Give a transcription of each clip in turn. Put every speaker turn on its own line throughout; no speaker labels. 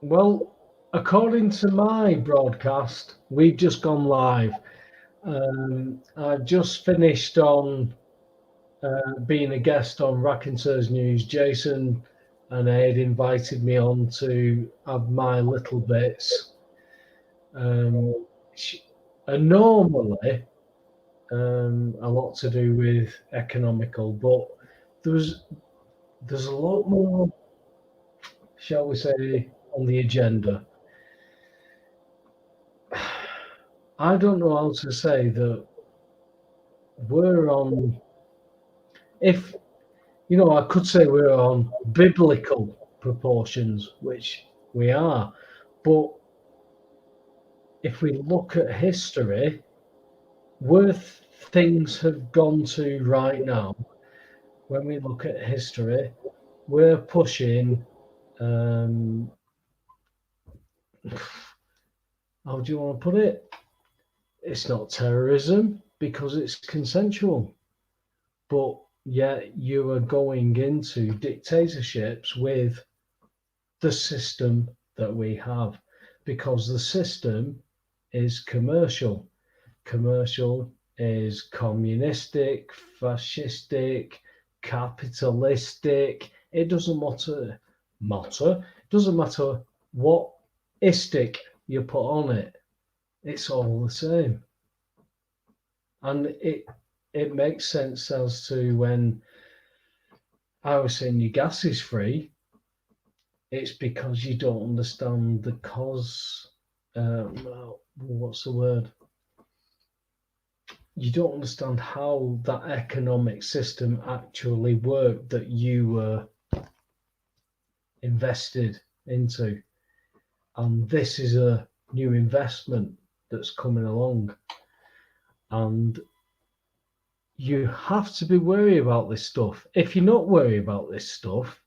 Well, according to my broadcast, we've just gone live. I've just finished on being a guest on Rackinters News. Jason and Ed invited me on to have my little bits. Um, and normally, a lot to do with economical, but there's there's a lot more, shall we say, on the agenda. I don't know how to say that we're on, if I could say we're on biblical proportions, which we are, but if we look at history, where things have gone to right now, when we look at history, we're pushing, um, how do you want to put it? It's not terrorism because it's consensual, but yet you are going into dictatorships with the system that we have because the system is commercial. Commercial is communistic, fascistic, capitalistic. It doesn't It doesn't matter what istic you put on it. It's all the same. And it makes sense as to when I was saying your gas is free, it's because you don't understand the cause. What's the word? You don't understand how that economic system actually worked that you were invested into. And this is a new investment that's coming along. And you have to be worried about this stuff. If you're not worried about this stuff,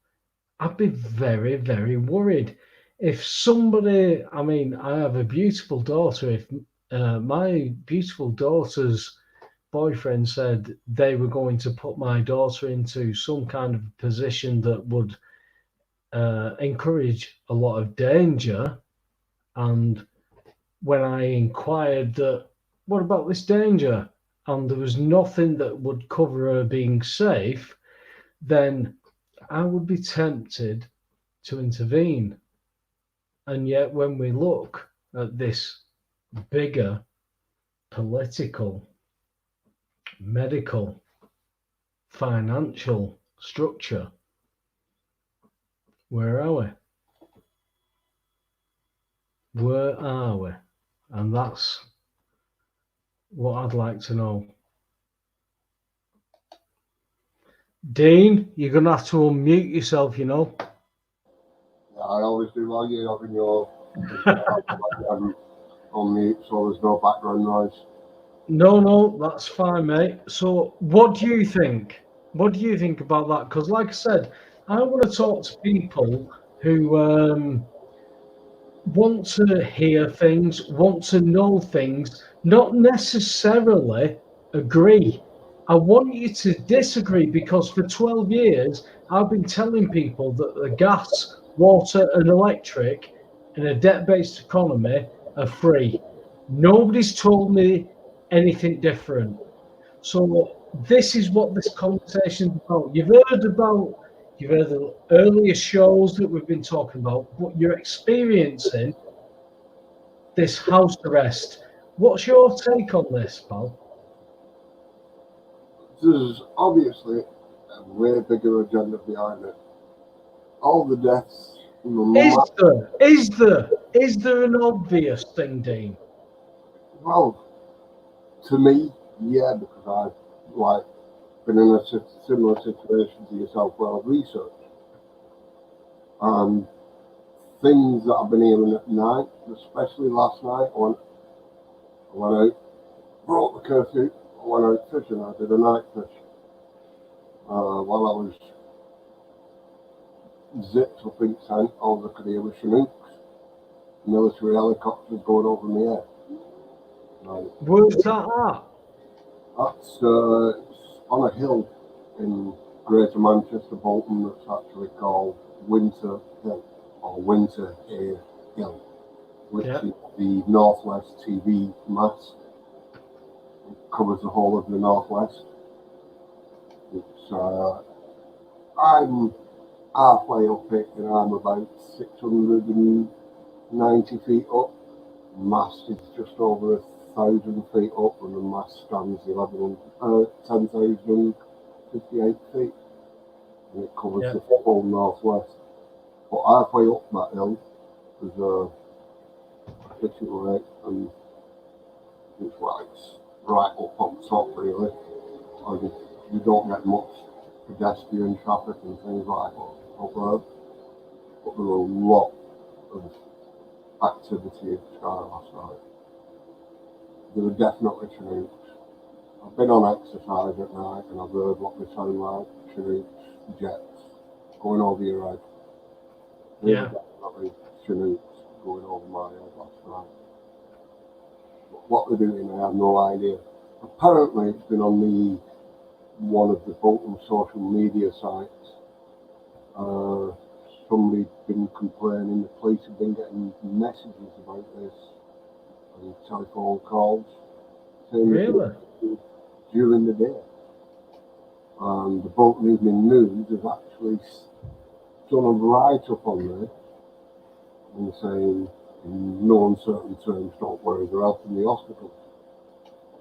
I'd be very, very worried. If somebody, I have a beautiful daughter. If my beautiful daughter's boyfriend said they were going to put my daughter into some kind of position that would encourage a lot of danger, and when I inquired that, what about this danger? And there was nothing that would cover her being safe, then I would be tempted to intervene. And yet, when we look at this bigger political, medical, financial structure, where are we? Where are we? And that's what I'd like to know. Dean, you're going to have to unmute yourself,
Yeah, I always do while you're having your on mute so there's no background noise.
No, that's fine, mate. So, what do you think? What do you think about that? Because, like I said, I want to talk to people who want to hear things, want to know things, not necessarily agree. I want you to disagree because for 12 years, I've been telling people that the gas, water, and electric in a debt based economy are free. Nobody's told me anything different. So, this is what this conversation is about. You've heard the earlier shows that we've been talking about, but you're experiencing this house arrest. What's your take on this, pal?
There's obviously a way bigger agenda behind it. All the deaths,
Is there an obvious thing, Dean?
well, to me, yeah, because I've been in a similar situation to yourself where I've researched. And things that I've been hearing at night, especially last night, I went out, broke the curfew, I went out fishing, I did a night fish. While I was zipped up in tent, all I could hear was Chinooks, military helicopters going over my head.
Where's that at?
That's it's on a hill in Greater Manchester, Bolton, that's actually called Winter Hill. or winter air hill, which
Yeah.
is the Northwest TV mast. It covers the whole of the Northwest. It's, I'm halfway up it, and I'm about 690 feet up. Mast is just over 1,000 feet up, and the mast stands 10,058 feet, and it covers
Yeah.
the whole Northwest. But halfway up that hill is a fishing lake, and it's right up on top, really. And you don't get much pedestrian traffic and things like that up there. But there were a lot of activity at Sky last night. There were definitely Chinooks. I've been on exercise at night, and I've heard what they sound like, Chinooks, jets, going over your head. There were definitely Chinooks going over my head last night. But what they're doing, I have no idea. Apparently it's been on one of the Bolton social media sites. Somebody's been complaining, the police have been getting messages about this and telephone calls saying
Really?
during the day. And the Bolton Evening News has actually done a write-up on there and saying, in no uncertain terms, don't worry, they're helping the hospitals.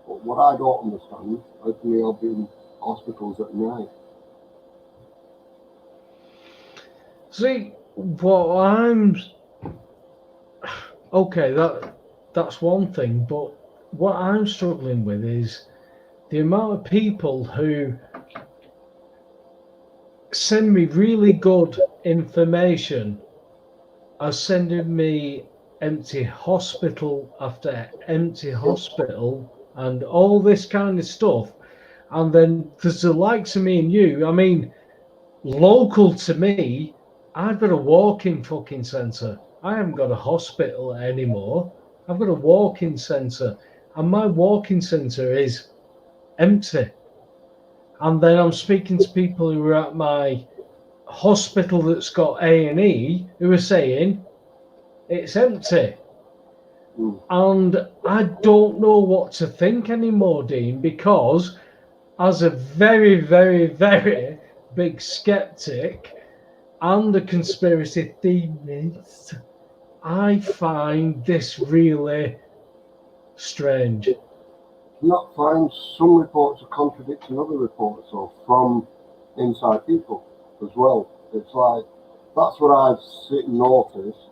But what I don't understand, how can they help in hospitals at night?
See, what I'm okay, that's one thing, but what I'm struggling with is the amount of people who send me really good information are sending me empty hospital after empty hospital and all this kind of stuff. And then there's the likes of me and you. I mean, local to me, I've got a walk-in fucking centre. I haven't got a hospital anymore. I've got a walk-in centre, and my walk-in centre is empty. And then I'm speaking to people who are at my hospital that's got A&E who are saying it's empty. And I don't know what to think anymore, Dean, because as a very, very, very big skeptic and a conspiracy theorist, I find this really strange.
Not find some reports are contradicting other reports or from inside people as well. It's like, that's what I've noticed.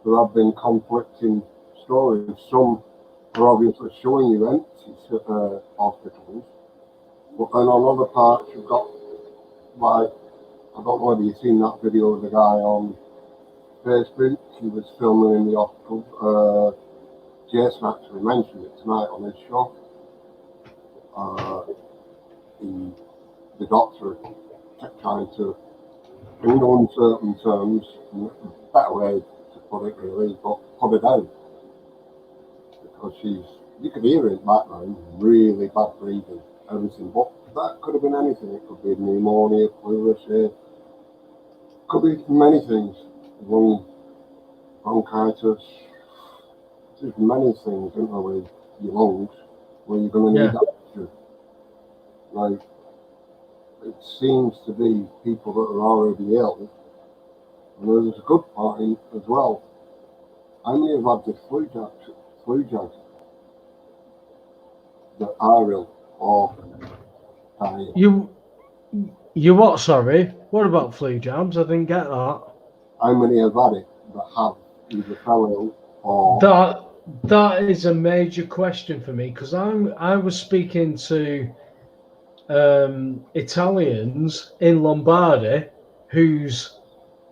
There have been conflicting stories. Some are obviously showing you empty hospitals, but then on other parts you've got, like, I don't know whether you've seen that video of the guy on Facebook. He was filming in the hospital. Jason actually mentioned it tonight on his show. The doctor kept trying to, in uncertain terms, better way to put it really, but put it out. Because you could hear in the background, really bad breathing, everything. But that could have been anything. It could be pneumonia, pleurisy, could be many things. Bronchitis. There's many things, isn't there, with your lungs, where you're going to need oxygen. Now, it seems to be people that are already ill, and there's a good part as well. How many have had this flu jab that are ill or dying?
You what, sorry? What about flu jabs? I didn't get that.
How many have had it that have either fell ill or...
That is a major question for me, because I was speaking to Italians in Lombardy who's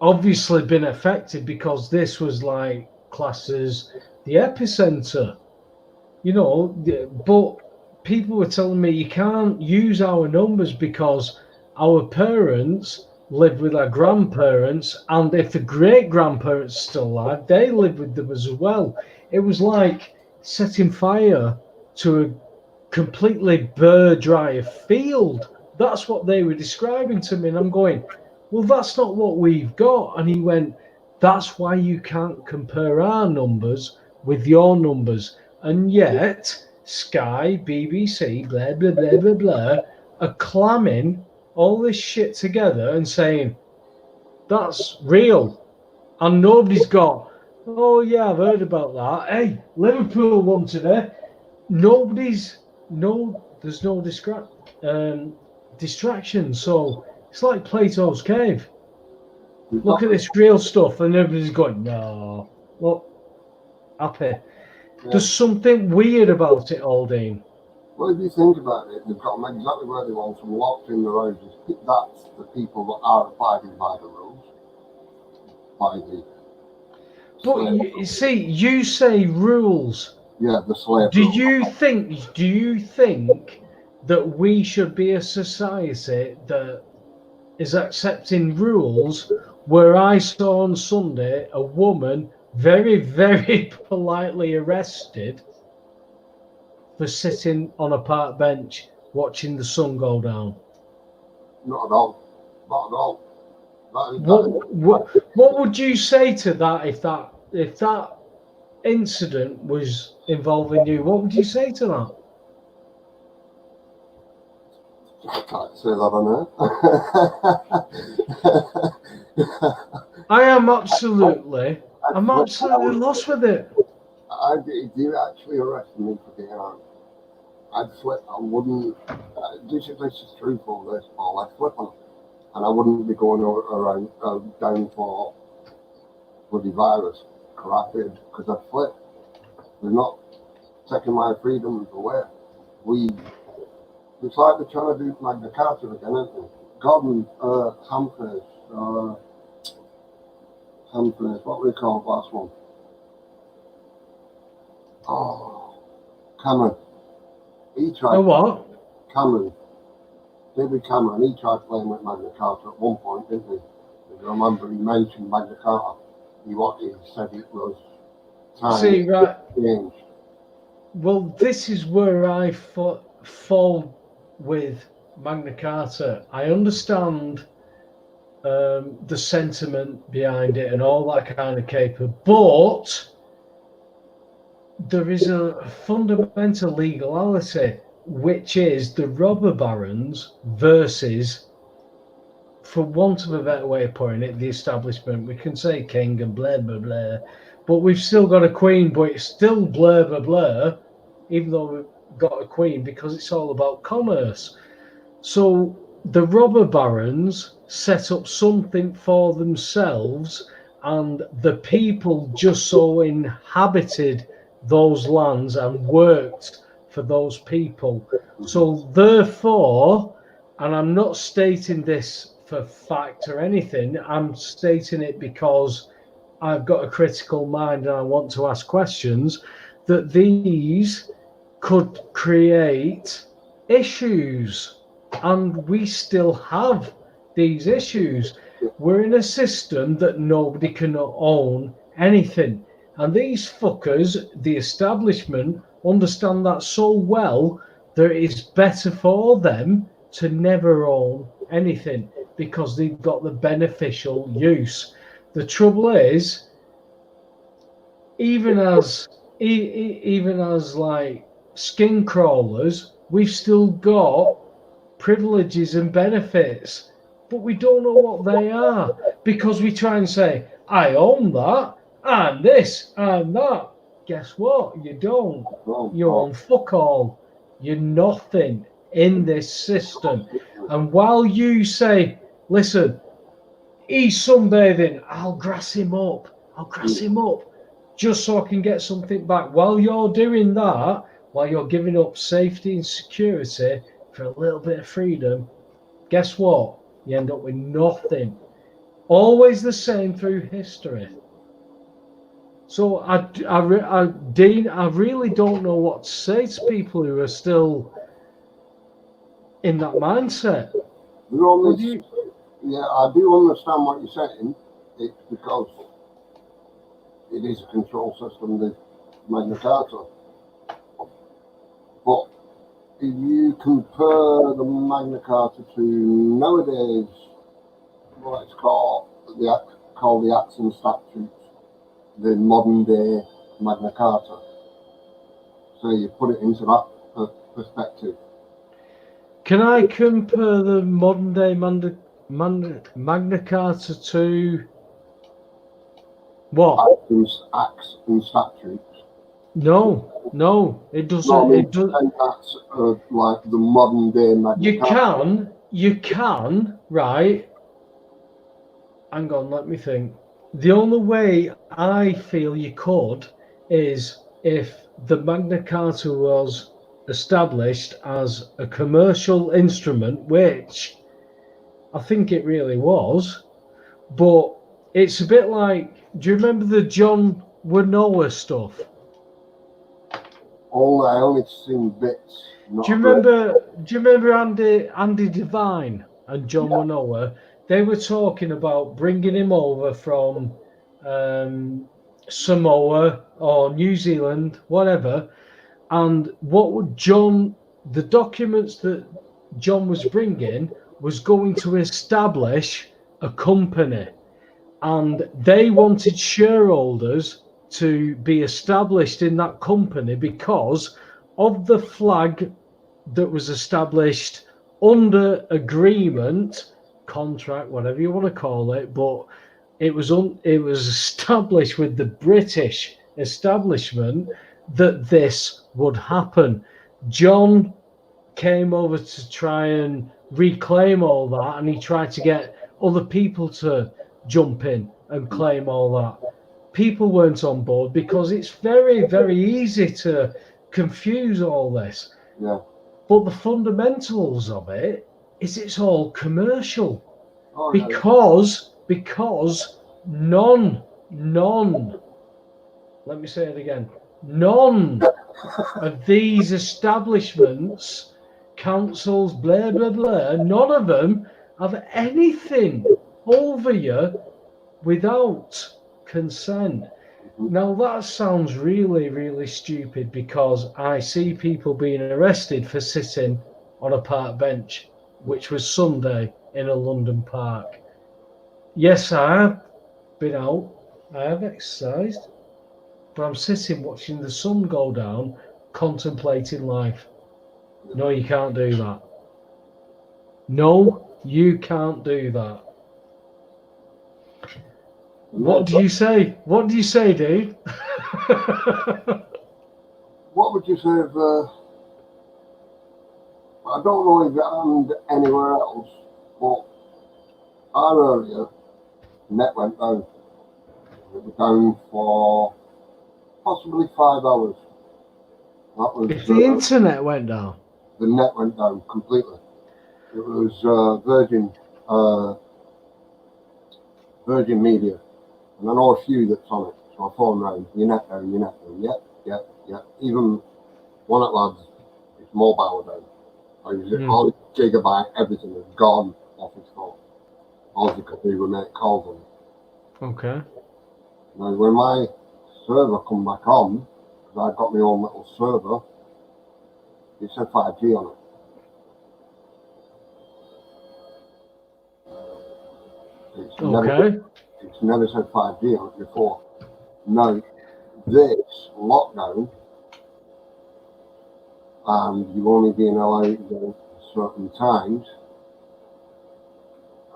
obviously been affected because this was like classed as the epicenter, but people were telling me you can't use our numbers because our parents live with our grandparents, and if the great grandparents are still alive, they live with them as well. It was like setting fire to a completely bare dry field. That's what they were describing to me, and I'm going, well, that's not what we've got. And he went, That's why you can't compare our numbers with your numbers. And yet, Sky, BBC, blah, blah, blah, blah, blah, are clamming all this shit together and saying, that's real. And nobody's got, oh yeah, I've heard about that. Hey, Liverpool won today. There's no distraction. So it's like Plato's cave. Look at this real stuff, and everybody's going, no, look, happy. There's something weird about it all, Dean.
Well, if you think about it, they've got them exactly where they want them, locked in their houses. That's the people that are abiding by the rules.
But you see, you say rules.
Yeah, the slave.
Do you think that we should be a society that is accepting rules? Where I saw on Sunday a woman very, very politely arrested for sitting on a park bench watching the sun go down.
Not at all. Not at all.
What would you say to that if that incident was involving you? What would you say to that?
I can't say that on
I'm absolutely lost with it.
If you actually arrested me for being on, I'd flip. I wouldn't. This is truthful. This, Paul. I'd flip on it, and I wouldn't be going around down for bloody virus crapid because I'd flip. They're not taking my freedoms away. It's like they're trying to do Magna Carta again, isn't it? Gordon Humphrey, what we call the last one? Oh, Cameron. He tried.
Oh, what?
Cameron. David Cameron. He tried playing with Magna Carta at one point, didn't he? If you remember, he mentioned Magna Carta. He said it was time.
See, right.
Change.
Well, this is where I fall with Magna Carta. I understand the sentiment behind it and all that kind of caper, but there is a fundamental legality, which is the robber barons versus, for want of a better way of putting it, the establishment. We can say king and blah, blah, blah, but we've still got a queen, but it's still blah, blah, blah, even though we've got a queen, because it's all about commerce. So the robber barons set up something for themselves, and the people just so inhabited those lands and worked for those people. So therefore, and I'm not stating this for fact or anything, I'm stating it because I've got a critical mind and I want to ask questions, that these could create issues, and we still have these issues. We're in a system that nobody can own anything, and these fuckers, the establishment, understand that so well that it's better for them to never own anything because they've got the beneficial use. The trouble is, even as like skin crawlers, we've still got privileges and benefits, but we don't know what they are because we try and say, I own that, and this, and that. Guess what? You don't. You own fuck all. You're nothing in this system. And while you say, listen, he's sunbathing, I'll grass him up, just so I can get something back. While you're doing that, while you're giving up safety and security for a little bit of freedom, guess what? You end up with nothing. Always the same through history. So, Dean, I really don't know what to say to people who are still in that mindset.
Yeah, I do understand what you're saying. It's because it is a control system, the Magna Carta. But if you compare the Magna Carta to nowadays, let's call the call the Acts and Statutes the modern day Magna Carta. So you put it into that perspective.
Can I compare the modern day Magna Carta to what?
Acts and Statutes.
No, it doesn't.
No, I mean,
it does.
that's like the modern day Magna Carta.
You can, right? Hang on, let me think. The only way I feel you could is if the Magna Carta was established as a commercial instrument, which I think it really was, but it's a bit like, do you remember the John Winnower stuff?
I only seen bits.
Do you remember Andy Devine and John Winnower? They were talking about bringing him over from Samoa or New Zealand, whatever. And what would the documents that John was bringing was going to establish a company. And they wanted shareholders to be established in that company because of the flag that was established under agreement, contract, whatever you want to call it, but it was established with the British establishment that this would happen. John came over to try and reclaim all that, and he tried to get other people to jump in and claim all that. People weren't on board because it's very, very easy to confuse all this.
Yeah.
But the fundamentals of it is it's all commercial.
Oh,
Because none, let me say it again, none of these establishments, councils, blah, blah, blah, none of them have anything over you without consent. Now that sounds really, really stupid because I see people being arrested for sitting on a park bench, which was Sunday in a London park. Yes, I have been out, I have exercised, but I'm sitting watching the sun go down, contemplating life. No, you can't do that. No, you can't do that. What do you say? What do you say, dude?
What would you say of I don't know if it happened anywhere else, but earlier net went down. It was down for possibly 5 hours. That was
if the internet went down.
The net went down completely. It was Virgin Media. And I know a few that's on it. So I phone round, your net down. Yep. Even one at lads, it's mobile down. All his gigabyte, everything is gone off his phone. All you could do was make calls on it.
Okay.
Now when my server come back on, because I got my own little server, it said 5G on it. It's never said 5G on it before. Now, this lockdown, and you've only been allowed to go certain times,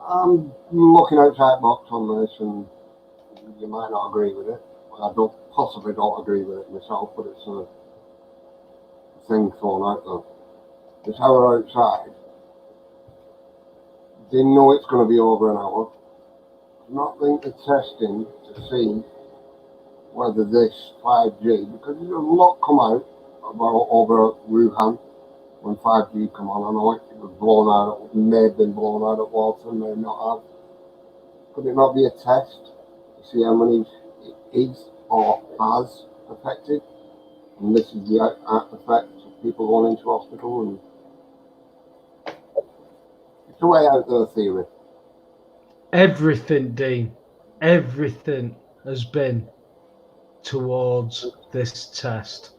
I'm looking outside the box on this, and you might not agree with it. I possibly don't agree with it myself, but it's a thing thrown out there. It's how we're outside. They know it's going to be over an hour. Not think they're testing to see whether this 5G, because there's a lot come out about over Wuhan when 5G come on. I know it was blown out, it may have been blown out at water, may not have. Could it not be a test to see how many it is or has affected? And this is the effect of people going into hospital, and it's a way out there theory.
Everything, Dean, everything has been towards this test.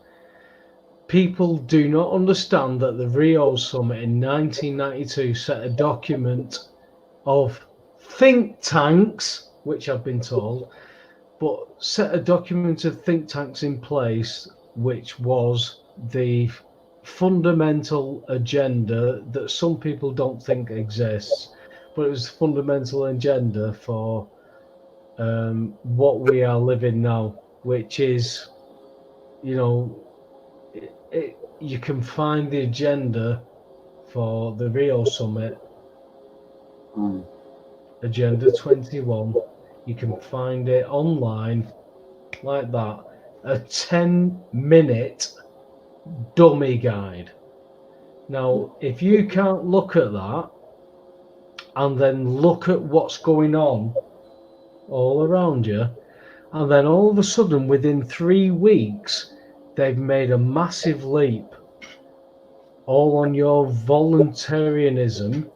People do not understand that the Rio Summit in 1992 set a document of think tanks which I've been told, but set a document of think tanks in place, which was the fundamental agenda that some people don't think exists, but it was the fundamental agenda for what we are living now, which is, you can find the agenda for the Rio Summit, Agenda 21. You can find it online like that. A 10-minute dummy guide. Now, if you can't look at that and then look at what's going on all around you, and then all of a sudden within 3 weeks they've made a massive leap all on your voluntarism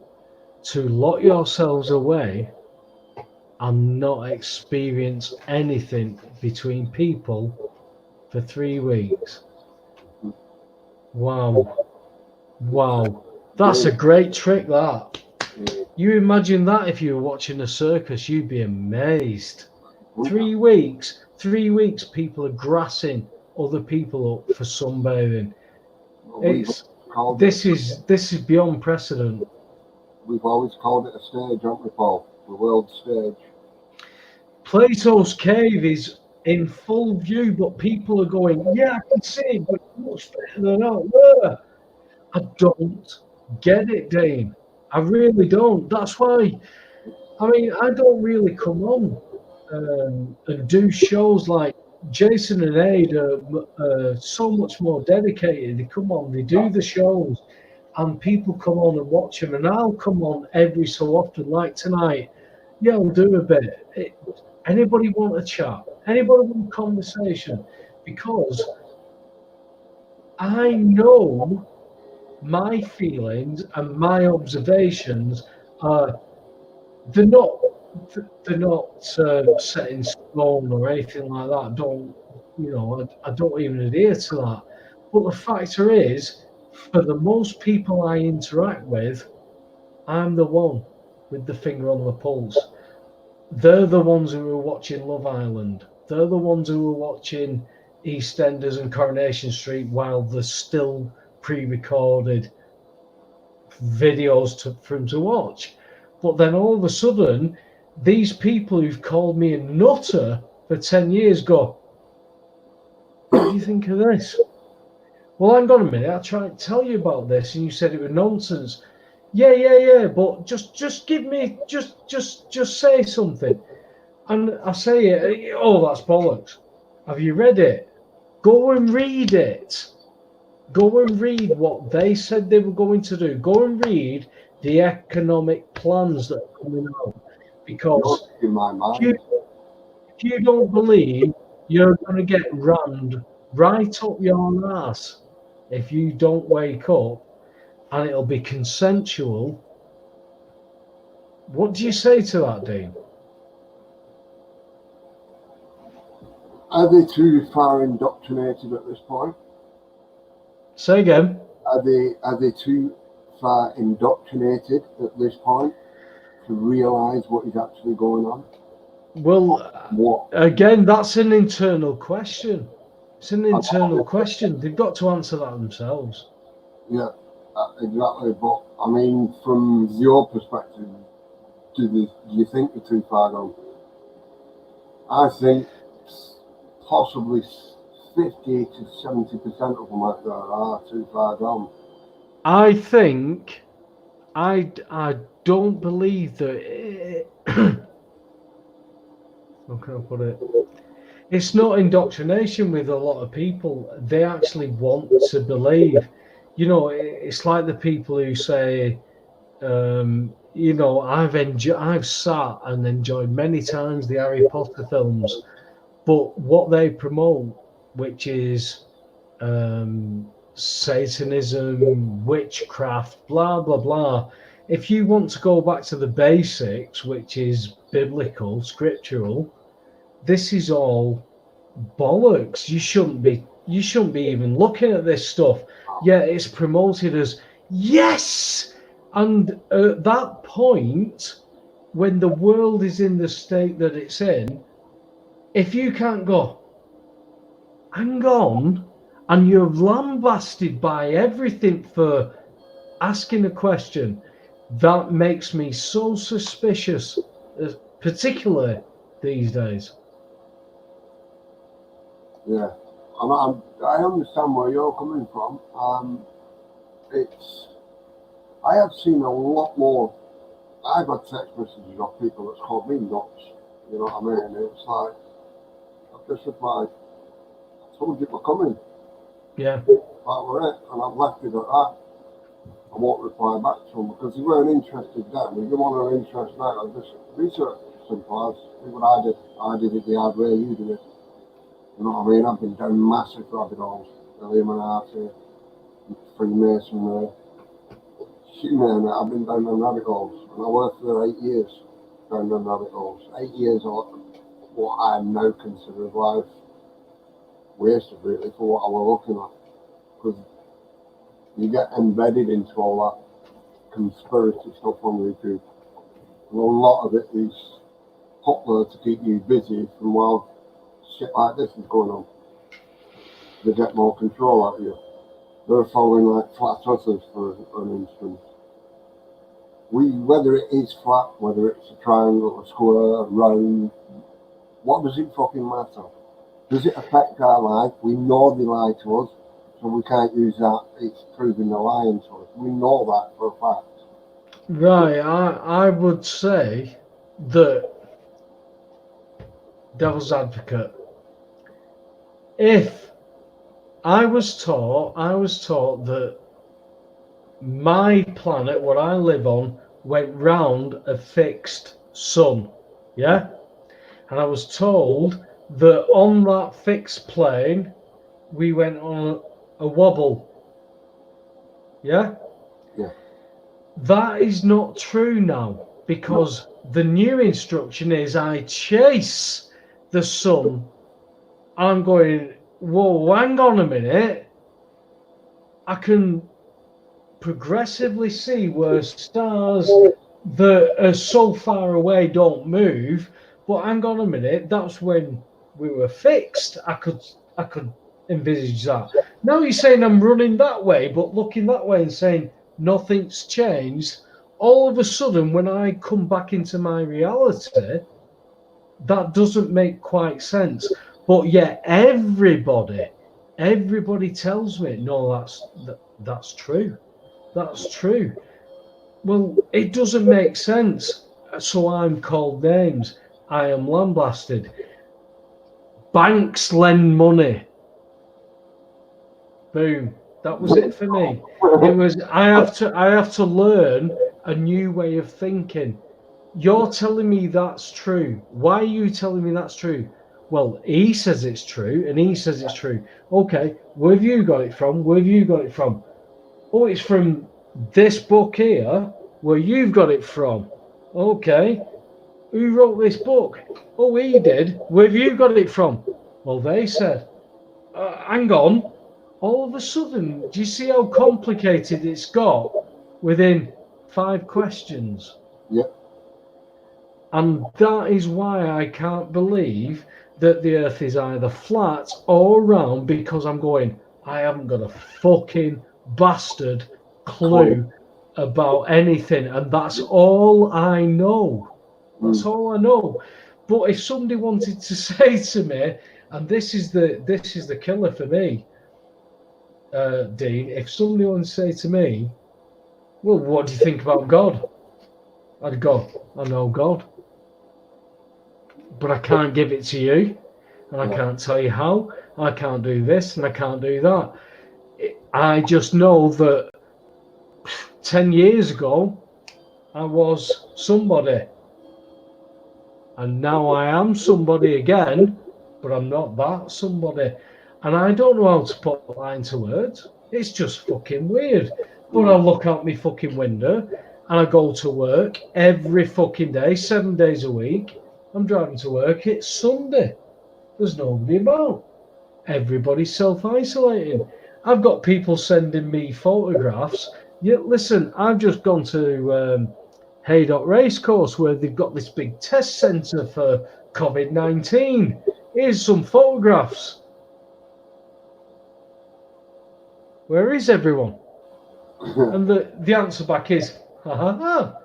to lock yourselves away and not experience anything between people for 3 weeks. Wow. That's a great trick, that. You imagine that if you were watching a circus, you'd be amazed. 3 weeks, people are grassing other people up for sunbathing. This is beyond precedent.
We've always called it a stage, haven't we, Paul? The world stage.
Plato's cave is in full view, but people are going, yeah, I can see it, but it's much better than out there. I don't get it, Dane. I really don't. That's why, I don't really come on and do shows like Jason and Aid are so much more dedicated. They come on, they do the shows, and people come on and watch them, and I'll come on every so often, like tonight. Yeah, I'll do a bit. Anybody want a chat? Anybody want a conversation? Because I know my feelings and my observations are they're not set in stone or anything like that. I don't even adhere to that. But the factor is, for the most people I interact with, I'm the one with the finger on the pulse. They're the ones who are watching Love Island. They're the ones who are watching EastEnders and Coronation Street while there's still pre-recorded videos for them to watch. But then all of a sudden, these people who've called me a nutter for 10 years go, what do you think of this? Well, hang on a minute, I tried to tell you about this and you said it was nonsense. Yeah, but just give me, just say something. And I say it, oh, that's bollocks. Have you read it? Go and read it. Go and read what they said they were going to do. Go and read the economic plans that are coming out. Because if you don't believe, you're going to get rammed right up your ass if you don't wake up, and it'll be consensual. What do you say to that, Dean?
Are they too far indoctrinated at this point?
Say again.
Are they too far indoctrinated at this point to realise what is actually going on?
Well, again, that's an internal question. It's an internal question. They've got to answer that themselves.
Yeah, exactly. But I mean, from your perspective, do you think they're too far gone? I think possibly 50 to 70% of them out there are too far gone.
I think I don't believe that. How can I put it? It's not indoctrination with a lot of people. They actually want to believe. It's like the people who say, I've sat and enjoyed many times the Harry Potter films, but what they promote, which is Satanism, witchcraft, blah, blah, blah. If you want to go back to the basics, which is biblical, scriptural, this is all bollocks. You shouldn't be even looking at this stuff. Yeah, it's promoted as yes. And at that point, when the world is in the state that it's in, if you can't go, hang on, and you're lambasted by everything for asking a question, that makes me so suspicious, particularly these days.
Yeah, I understand where you're coming from. I have seen a lot more. I've had text messages of people that's called me nuts. You know what I mean? It's like, I've just replied, I told you we're coming.
Yeah.
That were it, and I've left it at that. I won't reply back to them because they weren't interested then. If you want to interest now, I'll just research simple as see what I did. I did it the hard way, you did it. You know what I mean? I've been down massive rabbit holes. Illuminati, Freemasonry, you name it, I've been down them rabbit holes. And I worked for 8 years down them rabbit holes. 8 years of what I now consider life wasted really for what I was looking at. Because you get embedded into all that conspiracy stuff on YouTube. And a lot of it is put there to keep you busy from while shit like this is going on. They get more control out of you. They're following like flat earthers for an instance. Whether it is flat, whether it's a triangle, a square, a round, what does it fucking matter? Does it affect our life? We know they lie to us, so we can't use that. It's proving they're lying to us. We know that for a fact.
Right, I would say that, devil's advocate, if I was taught that my planet, what I live on, went round a fixed sun, yeah? And I was told that on that fixed plane, we went on a wobble, yeah?
Yeah.
That is not true now, because the new instruction is I chase the sun. I'm going, whoa, hang on a minute. I can progressively see where stars that are so far away don't move, but hang on a minute, that's when we were fixed. I could envisage that. Now you're saying I'm running that way, but looking that way and saying nothing's changed. All of a sudden, when I come back into my reality, that doesn't make quite sense. But yet everybody tells me, no, that's true. That's true. Well, it doesn't make sense. So I'm called names. I am lambasted. Banks lend money. Boom. That was it for me. It was I have to learn a new way of thinking. You're telling me that's true. Why are you telling me that's true? Well, he says it's true, and he says it's true. Okay, where have you got it from? Where have you got it from? Oh, it's from this book here, where you've got it from. Okay, who wrote this book? Oh, he did. Where have you got it from? Well, they said. Hang on. All of a sudden, do you see how complicated it's got within 5 questions?
Yep.
And that is why I can't believe that the earth is either flat or round, because I'm going, I haven't got a fucking bastard clue about anything. And that's all I know. That's all I know. But if somebody wanted to say to me, and this is the killer for me, Dean, if somebody wanted to say to me, well, what do you think about God? I'd go, I know God, but I can't give it to you, and I can't tell you how. I can't do this, and I can't do that. I just know that 10 years ago, I was somebody, and now I am somebody again, but I'm not that somebody. And I don't know how to put that into words. It's just fucking weird. But I look out my fucking window and I go to work every fucking day, 7 days a week. I'm driving to work. It's Sunday. There's nobody about. Everybody's self-isolating. I've got people sending me photographs. Yeah, listen, I've just gone to Haydock Racecourse, where they've got this big test centre for COVID-19. Here's some photographs. Where is everyone? And the answer back is, ha ha ha.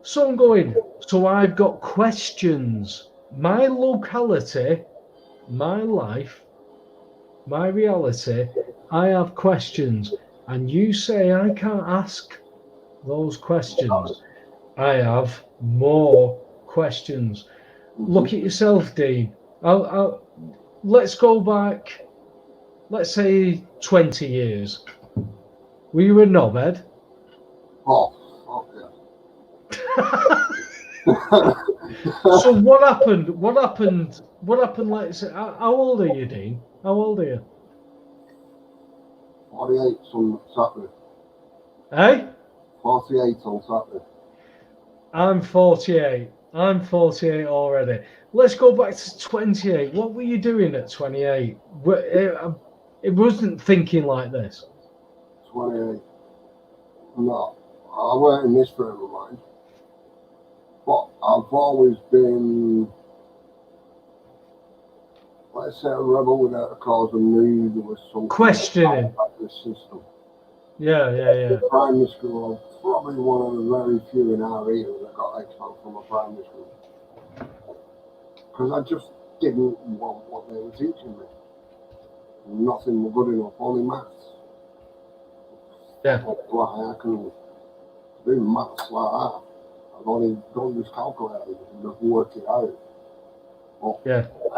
So I'm going, so I've got questions. My locality, my life, my reality, I have questions. And you say I can't ask those questions. I have more questions. Look at yourself, Dean. Let's go back, let's say 20 years. Were you a knobhead?
Oh,
So what happened? What happened? Let's say, how old are you, Dean? How old are you?
48 on Saturday.
Hey?
48 on Saturday.
I'm 48. I'm 48 already. Let's go back to 28. What were you doing at 28? It wasn't thinking like this.
28. No, I weren't in this frame of mind. But I've always been, let's say, a rebel without a cause, and knew there was something
Questioning
about this system.
Yeah.
In primary school, I'm probably one of the very few in our area that got expelled from a primary school. Because I just didn't want what they were teaching me. Nothing was good enough, only maths.
Yeah.
Why I can do maths like that. I've only done this calculator and just work it out. But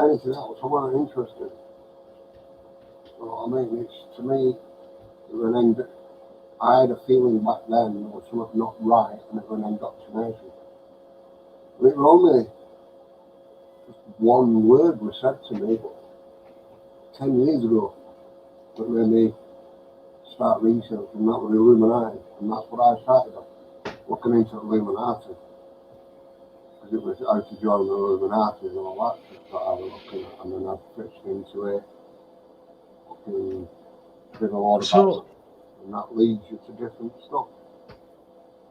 anything else, I wasn't interested. So, I mean, it's, to me, I had a feeling back then there was something not right, and it was an indoctrination. It was only just one word was said to me 10 years ago that made me start researching, and that was Illuminati, and that's what I started looking into Illuminati. Because it was how to join the Illuminati and all that stuff that I was looking at, and then I switched into it, and did a lot of that, and that leads you to different stuff.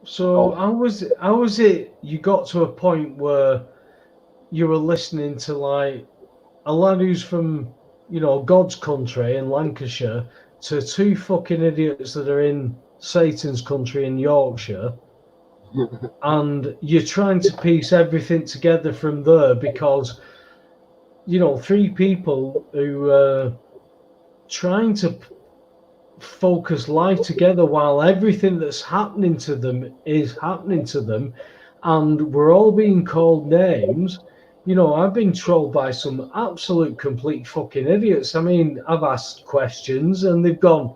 So how was it you got to a point where you were listening to like a lad who's from, you know, God's country in Lancashire to two fucking idiots that are in Satan's country in Yorkshire, and you're trying to piece everything together from there because, you know, three people who are trying to focus life together while everything that's happening to them is happening to them, and we're all being called names. You know, I've been trolled by some absolute complete fucking idiots. I mean, I've asked questions and they've gone,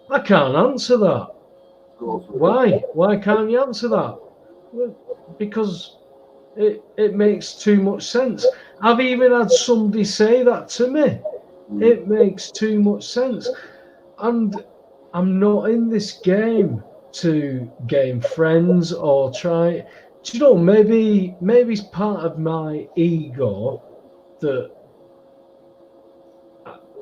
I can't answer that. Why? Why can't you answer that? Well, because it makes too much sense. I've even had somebody say that to me. It makes too much sense. And I'm not in this game to gain friends or try. Do you know, maybe it's part of my ego that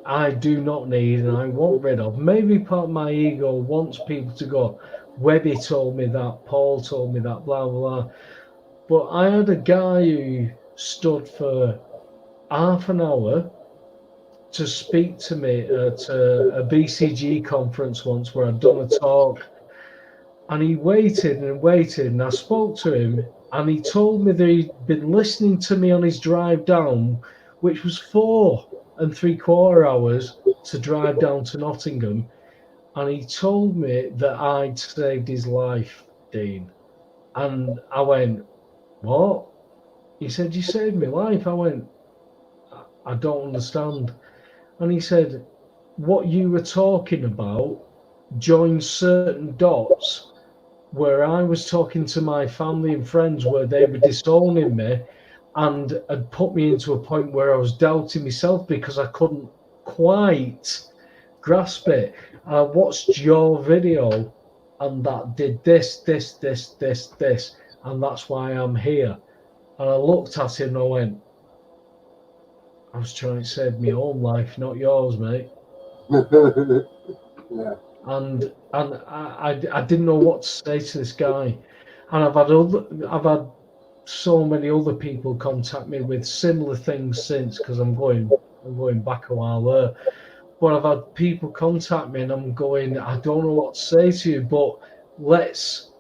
I do not need and I want rid of. Maybe part of my ego wants people to go, Webby told me that, Paul told me that, blah, blah, blah. But I had a guy who stood for half an hour to speak to me at a BCG conference once where I'd done a talk, and he waited and waited, and I spoke to him, and he told me that he'd been listening to me on his drive down, which was 4 3/4 hours to drive down to Nottingham, and he told me that I'd saved his life, Dean. And I went, what? He said, you saved my life. I went, I don't understand. And he said, what you were talking about joined certain dots where I was talking to my family and friends where they were disowning me and had put me into a point where I was doubting myself because I couldn't quite grasp it. I watched your video and that did this, and that's why I'm here. And I looked at him and I went, I was trying to save my own life, not yours, mate.
Yeah.
And I didn't know what to say to this guy. And I've had so many other people contact me with similar things since, because I'm going back a while there. But I've had people contact me and I'm going, I don't know what to say to you, but let's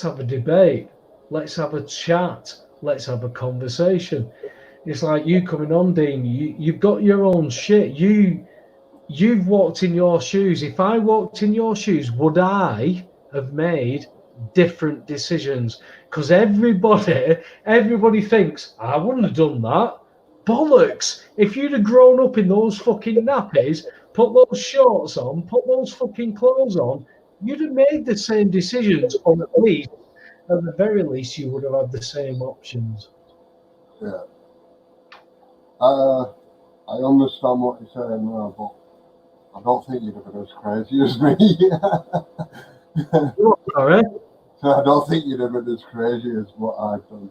have a debate. Let's have a chat. Let's have a conversation. It's like you coming on, Dean. You've got your own shit. You've walked in your shoes. If I walked in your shoes, would I have made different decisions? Because everybody thinks I wouldn't have done that. Bollocks! If you'd have grown up in those fucking nappies, put those shorts on, put those fucking clothes on, you'd have made the same decisions, or at the very least, you would have had the same options.
Yeah. I understand what you're saying now, but I don't think you'd have been as crazy as me.
Sorry.
So I don't think you'd have been as crazy as what I've done.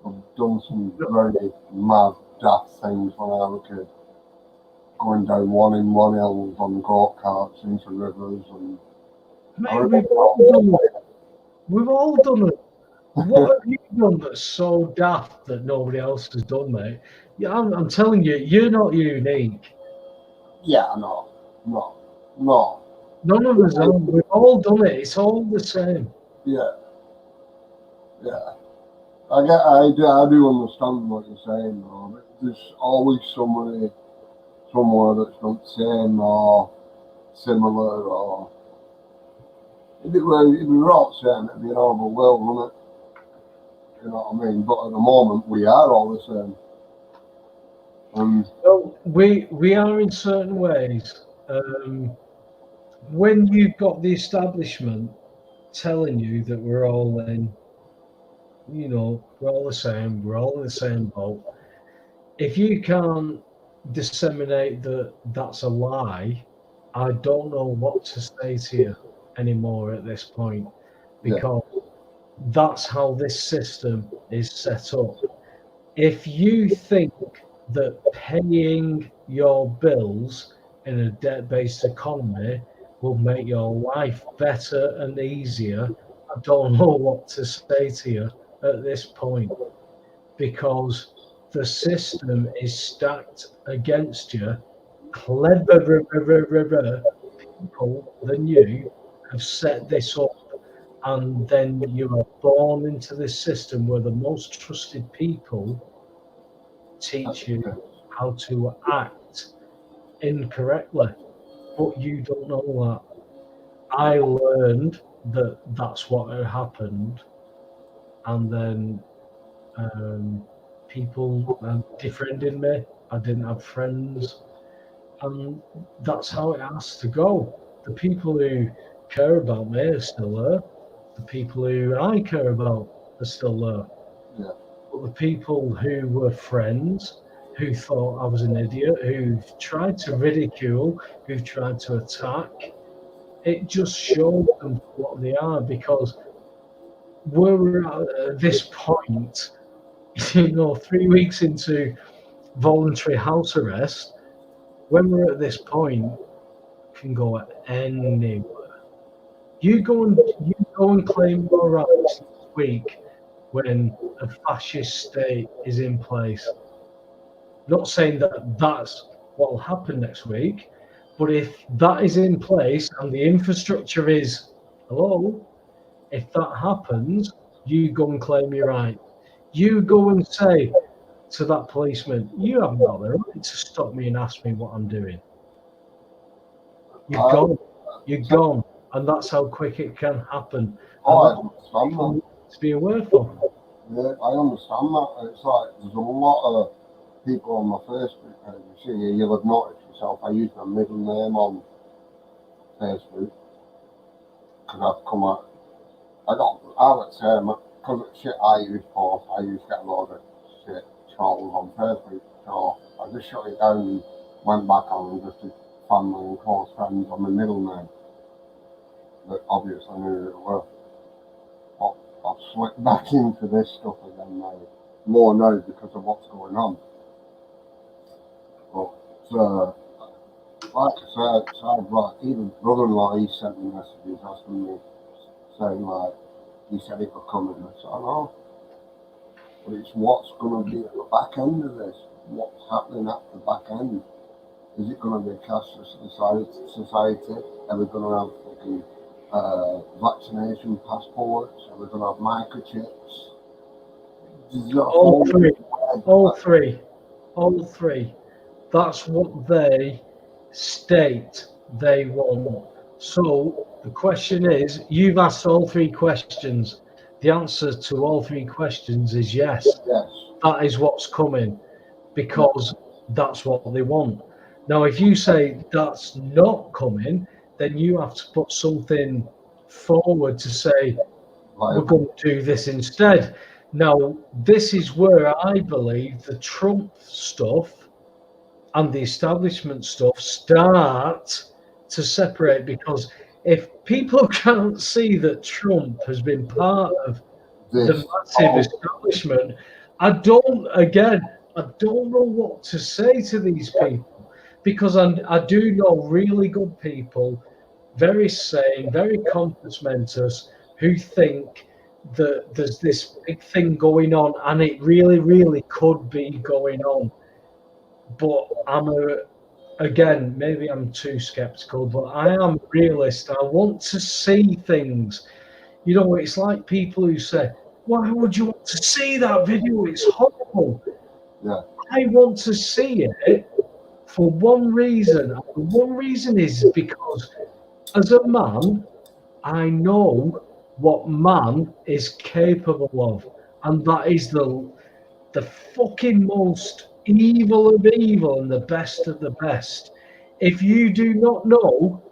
I've done some very mad, daft things when I was a kid. Going down one hills on go-karts into rivers and...
Mate, we've all done it. We've all done it. What have you done that's so daft that nobody else has done, mate? Yeah, I'm telling you, you're not unique.
Yeah, no.
None of us are. We've all done it. It's all the same.
Yeah. I do understand what you're saying, though. There's always somebody somewhere that's done the same or similar, or if we were all saying it'd be an horrible world, wouldn't it? You know what I mean? But at the moment, we are all the same.
Well, we are in certain ways. When you've got the establishment telling you that we're all in, we're all the same, we're all in the same boat. If you can't disseminate that that's a lie, I don't know what to say to you anymore at this point, because that's how this system is set up. If you think that paying your bills in a debt-based economy will make your life better and easier, I don't know what to say to you at this point, because the system is stacked against you. Cleverer people than you have set this up, and then you are born into this system where the most trusted people teach you how to act incorrectly, but you don't know that. I learned that that's what had happened, and then people defriended me. I didn't have friends, and that's how it has to go. The people who care about me are still there. The people who I care about are still there.
Yeah.
But the people who were friends, who thought I was an idiot, who've tried to ridicule, who've tried to attack, it just showed them what they are, because we're at this point, 3 weeks into voluntary house arrest. When we're at this point, can go anywhere. You go and claim your rights next week when a fascist state is in place. Not saying that that's what will happen next week, but if that is in place and the infrastructure is, hello, if that happens, you go and claim your right. You go and say to that policeman, you haven't got the right to stop me and ask me what I'm doing. You're gone, and that's how quick it can happen.
I understand that.
To be aware of.
Yeah, I understand that. It's like there's a lot of people on my Facebook page. You see, you'll have noticed yourself. I use my middle name on Facebook because I've come out. I would say, because of shit I use for, I used to get a lot of shit trolls on Facebook. So I just shut it down and went back on and just did family and close friends on my middle name. But obviously knew it were. But I've slipped back into this stuff again now. More now because of what's going on. But like I said, like even brother-in-law, he sent me messages asking me, saying like, you said it would come in. I said, I know. But it's what's going to be at the back end of this. What's happening at the back end. Is it going to be a cashless society? Are we going to have fucking vaccination passports? Are we going to have microchips?
All three. That's what they state they want. So the question is, you've asked all three questions. The answer to all three questions is yes.
Yes.
That is what's coming, because that's what they want. Now, if you say that's not coming, then you have to put something forward to say, we're going to do this instead. Now, this is where I believe the Trump stuff and the establishment stuff start to separate, because if people can't see that Trump has been part of the massive establishment, I don't know what to say to these people, because I do know really good people, very sane, very compass mentors, who think that there's this big thing going on, and it really, really could be going on. But again, maybe I'm too skeptical, but I am a realist. I want to see things. You know, it's like people who say, why would you want to see that video? It's horrible.
Yeah.
I want to see it for one reason. And the one reason is because as a man, I know what man is capable of. And that is the fucking most evil of evil and the best of the best. If you do not know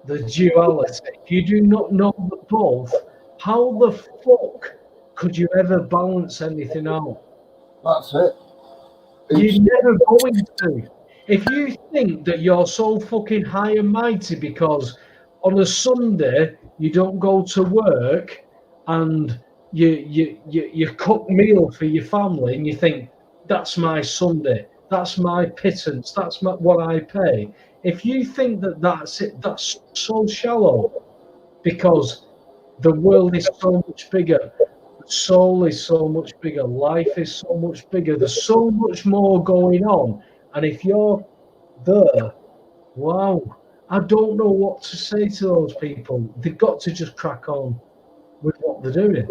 the duality, if you do not know the both, how the fuck could you ever balance anything out?
That's it.
You're never going to. If you think that you're so fucking high and mighty because on a Sunday you don't go to work and you cook meal for your family and you think that's my Sunday, that's my pittance, that's what I pay. If you think that that's it, that's so shallow, because the world is so much bigger. The soul is so much bigger. Life is so much bigger. There's so much more going on. And if you're there, wow, I don't know what to say to those people. They've got to just crack on with what they're doing.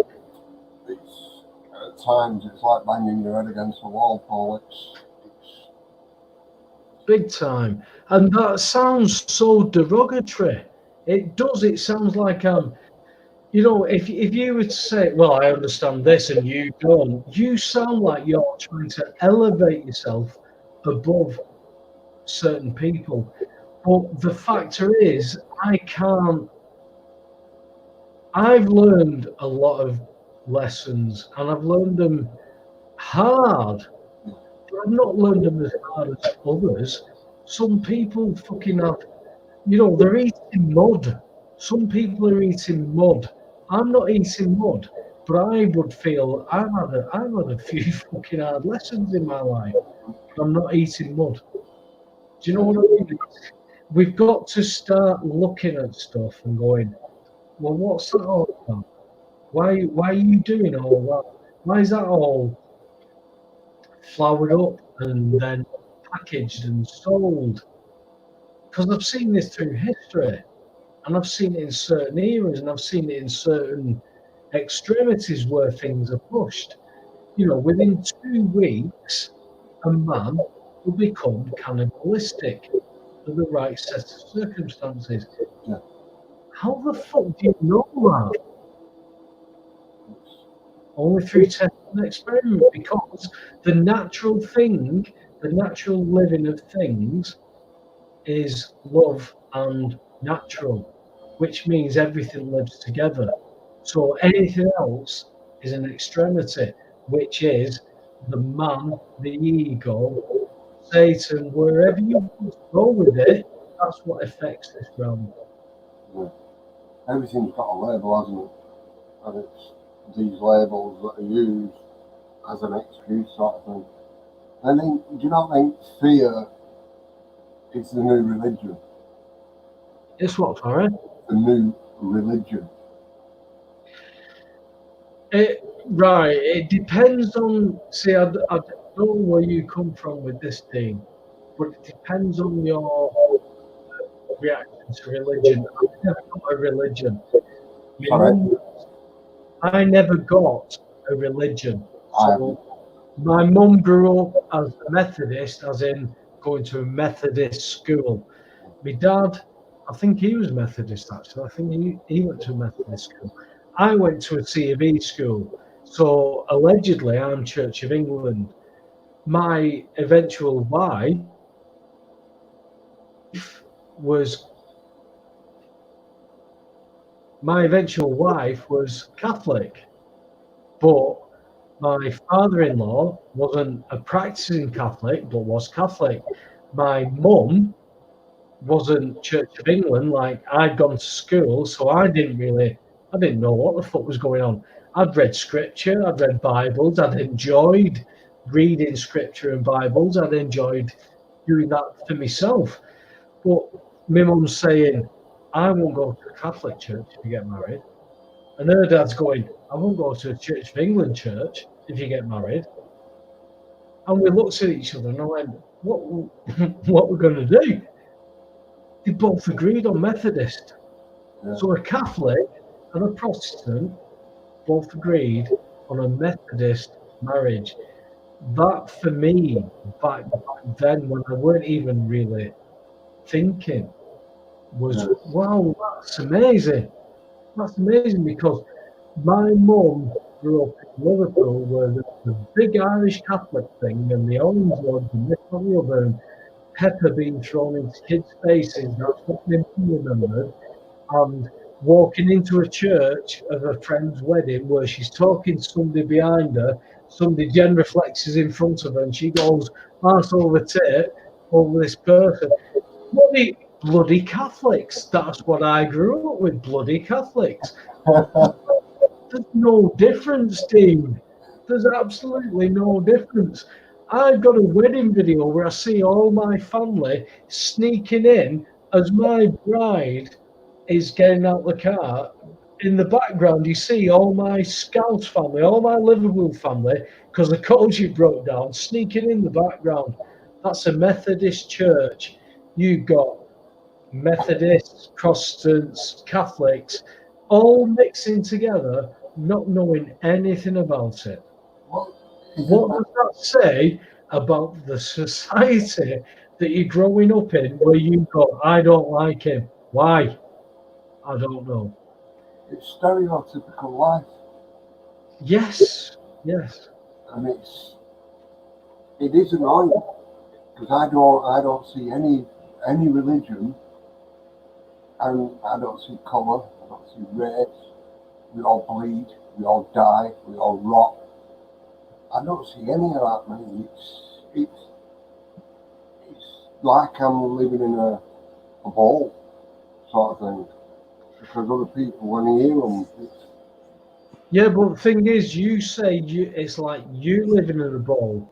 At times, it's like banging your head against the wall, Paul. It's
big time. And that sounds so derogatory. It does. It sounds like you know, if you were to say, well, I understand this and you don't, you sound like you're trying to elevate yourself above certain people. But the factor is, I've learned a lot of lessons and I've learned them hard. But I've not learned them as hard as others. Some people fucking have, you know, they're eating mud. Some people are eating mud. I'm not eating mud, but I would feel I've had a few fucking hard lessons in my life. But I'm not eating mud. Do you know what I mean? We've got to start looking at stuff and going, well, what's that all about? Why are you doing all that? Why is that all flowered up and then packaged and sold? Because I've seen this through history. And I've seen it in certain eras, and I've seen it in certain extremities where things are pushed. You know, within 2 weeks, a man will become cannibalistic for the right set of circumstances.
Yeah.
How the fuck do you know that? Only through test and experiment, because the natural thing, the natural living of things is love and natural, which means everything lives together. So anything else is an extremity, which is the man, the ego, Satan, wherever you want to go with it, that's what affects this realm.
Yeah. Everything's got a label, hasn't it? And it's these labels that are used as an excuse sort of thing. And then, do you not think fear is the new religion?
It's what, sorry?
The new religion.
Right, it depends on. See, I don't know where you come from with this thing, but it depends on your reaction to religion. I never got a religion. My
Sorry,
mum, I never got a religion.
I haven't.
So my mum grew up as a Methodist, as in going to a Methodist school. My dad, I think he was Methodist actually. I think he went to a Methodist school. I went to a C of E school. So allegedly I'm Church of England. My eventual wife was Catholic, but my father-in-law wasn't a practicing Catholic, but was Catholic. My mum wasn't Church of England. Like I'd gone to school, so I didn't know what the fuck was going on. I'd read scripture, I'd read Bibles, I'd enjoyed reading scripture and Bibles, I'd enjoyed doing that for myself. But my mum's saying, I won't go to a Catholic church if you get married. And her dad's going, I won't go to a Church of England church if you get married. And we looked at each other and I went, what we're going to do? They both agreed on Methodist.
Yeah.
So a Catholic and a Protestant both agreed on a Methodist marriage. That for me, back then, when I weren't even really thinking, was wow, that's amazing. That's amazing because my mum grew up in Liverpool where there was a big Irish Catholic thing and the orange ones and this and the other and pepper being thrown into kids' faces. That's what my mum remembered. And walking into a church of a friend's wedding where she's talking to somebody behind her, somebody genuflexes in front of her, and she goes arse over tit over this person. Bloody Catholics. That's what I grew up with, bloody Catholics. There's no difference, Dean. There's absolutely no difference. I've got a wedding video where I see all my family sneaking in as my bride is getting out the car. In the background, you see all my Scouse family, all my Liverpool family, because the coach broke down, sneaking in the background. That's a Methodist church. You've got Methodists, Protestants, Catholics, all mixing together, not knowing anything about it.
What
What does that say about the society that you're growing up in where you go, I don't like him? Why? I don't know.
It's stereotypical life,
Yes, yes.
and it is annoying because I don't see any religion, and I don't see colour, I don't see race. We all bleed, we all die, we all rot. I don't see any of that, man. It's like I'm living in a bowl sort of thing. Because other people, when you hear them,
Yeah, but the thing is, you say it's like you living in a bowl,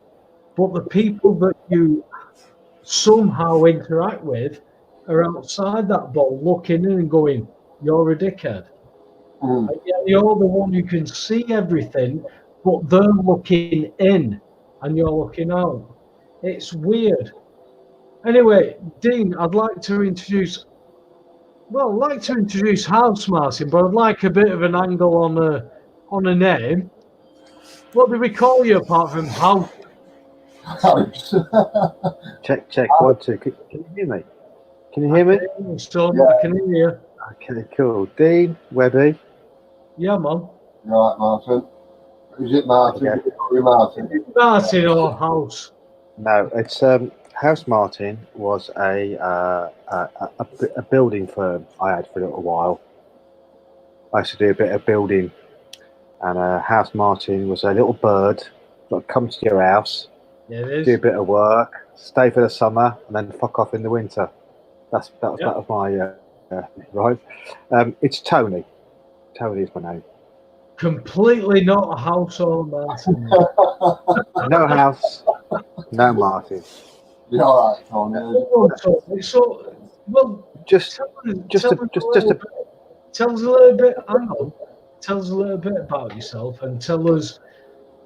but the people that you somehow interact with are outside that bowl looking in and going, you're a dickhead. And yet you're the one who can see everything, but they're looking in and you're looking out. It's weird. Anyway, Dean, I'd like to introduce House Martin, but I'd like a bit of an angle on a name. What do we call you apart from House?
Check 1 2. Can you hear me? Can you hear me?
Son,
Yeah.
I can hear you.
Okay, cool. Dean, Webby.
Yeah, man.
right, Martin. Is it Martin?
Okay.
Sorry, Martin.
Martin or House?
No, it's House Martin was a building firm I had for a little while. I used to do a bit of building, and House Martin was a little bird that would come to your house,
Yeah, it is.
do a bit of work, stay for the summer, and then fuck off in the winter. That was my right. It's Tony. Tony is my name.
Completely not a House or Martin.
No House, no Martin.
You're all right, Tony.
Well,
Just
tell us a little bit. Hang on. tell us a little bit about yourself and tell us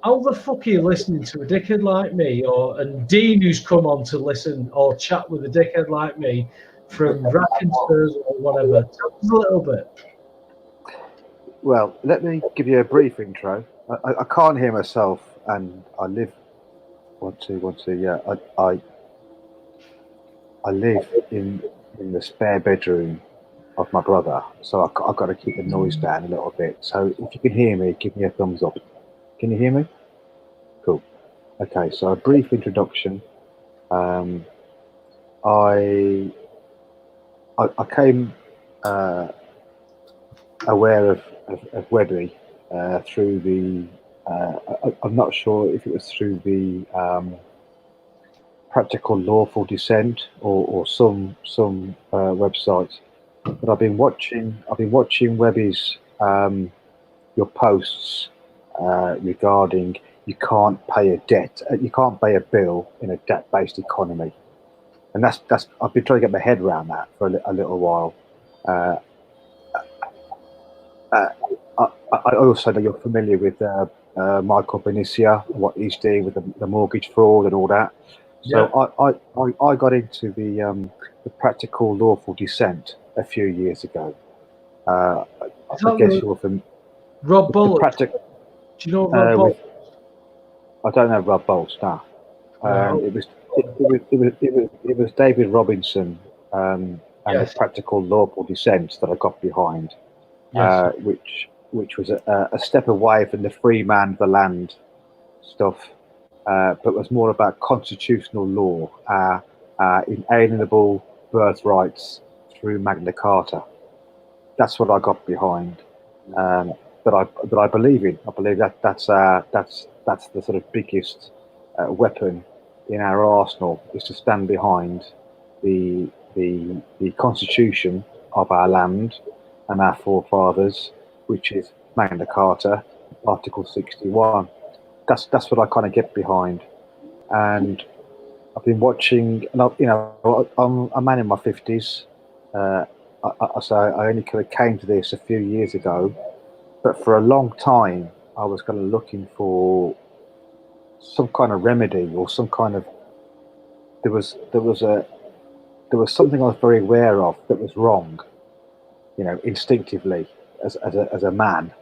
how the fuck are you listening to a dickhead like me, and Dean who's come on to listen or chat with a dickhead like me from Rackensburg or whatever. Tell us a little bit.
Well, let me give you a brief intro. I can't hear myself, and I live. Yeah, I live in the spare bedroom of my brother, so I've got to keep the noise down a little bit. So if you can hear me, give me a thumbs up. Can you hear me? Cool. Okay, so a brief introduction. I came aware of Webby through the. I'm not sure if it was through the Practical Lawful Dissent or some website, but I've been watching Webby's your posts regarding you can't pay a bill in a debt-based economy, and that's I've been trying to get my head around that for a little while. I also know you're familiar with Michael Benicia, what he's doing with the mortgage fraud and all that. So yeah. I got into the Practical Lawful Dissent a few years ago. I guess you're from
Rob Bolts. Do you know Rob Bolts?
I don't know Rob Bolts. No. It was David Robinson and the Practical Lawful Dissent that I got behind, which was a step away from the free man of the land stuff, but was more about constitutional law, inalienable birthrights through Magna Carta. That's what I got behind. That I believe in. I believe that's the sort of biggest weapon in our arsenal, is to stand behind the constitution of our land and our forefathers, which is Magna Carta, Article 61. That's what I kind of get behind, and I've been watching. And I'm a man in my 50s. So I only kind of came to this a few years ago, but for a long time I was kind of looking for some kind of remedy or some kind of. There was something I was very aware of that was wrong. Instinctively as a man,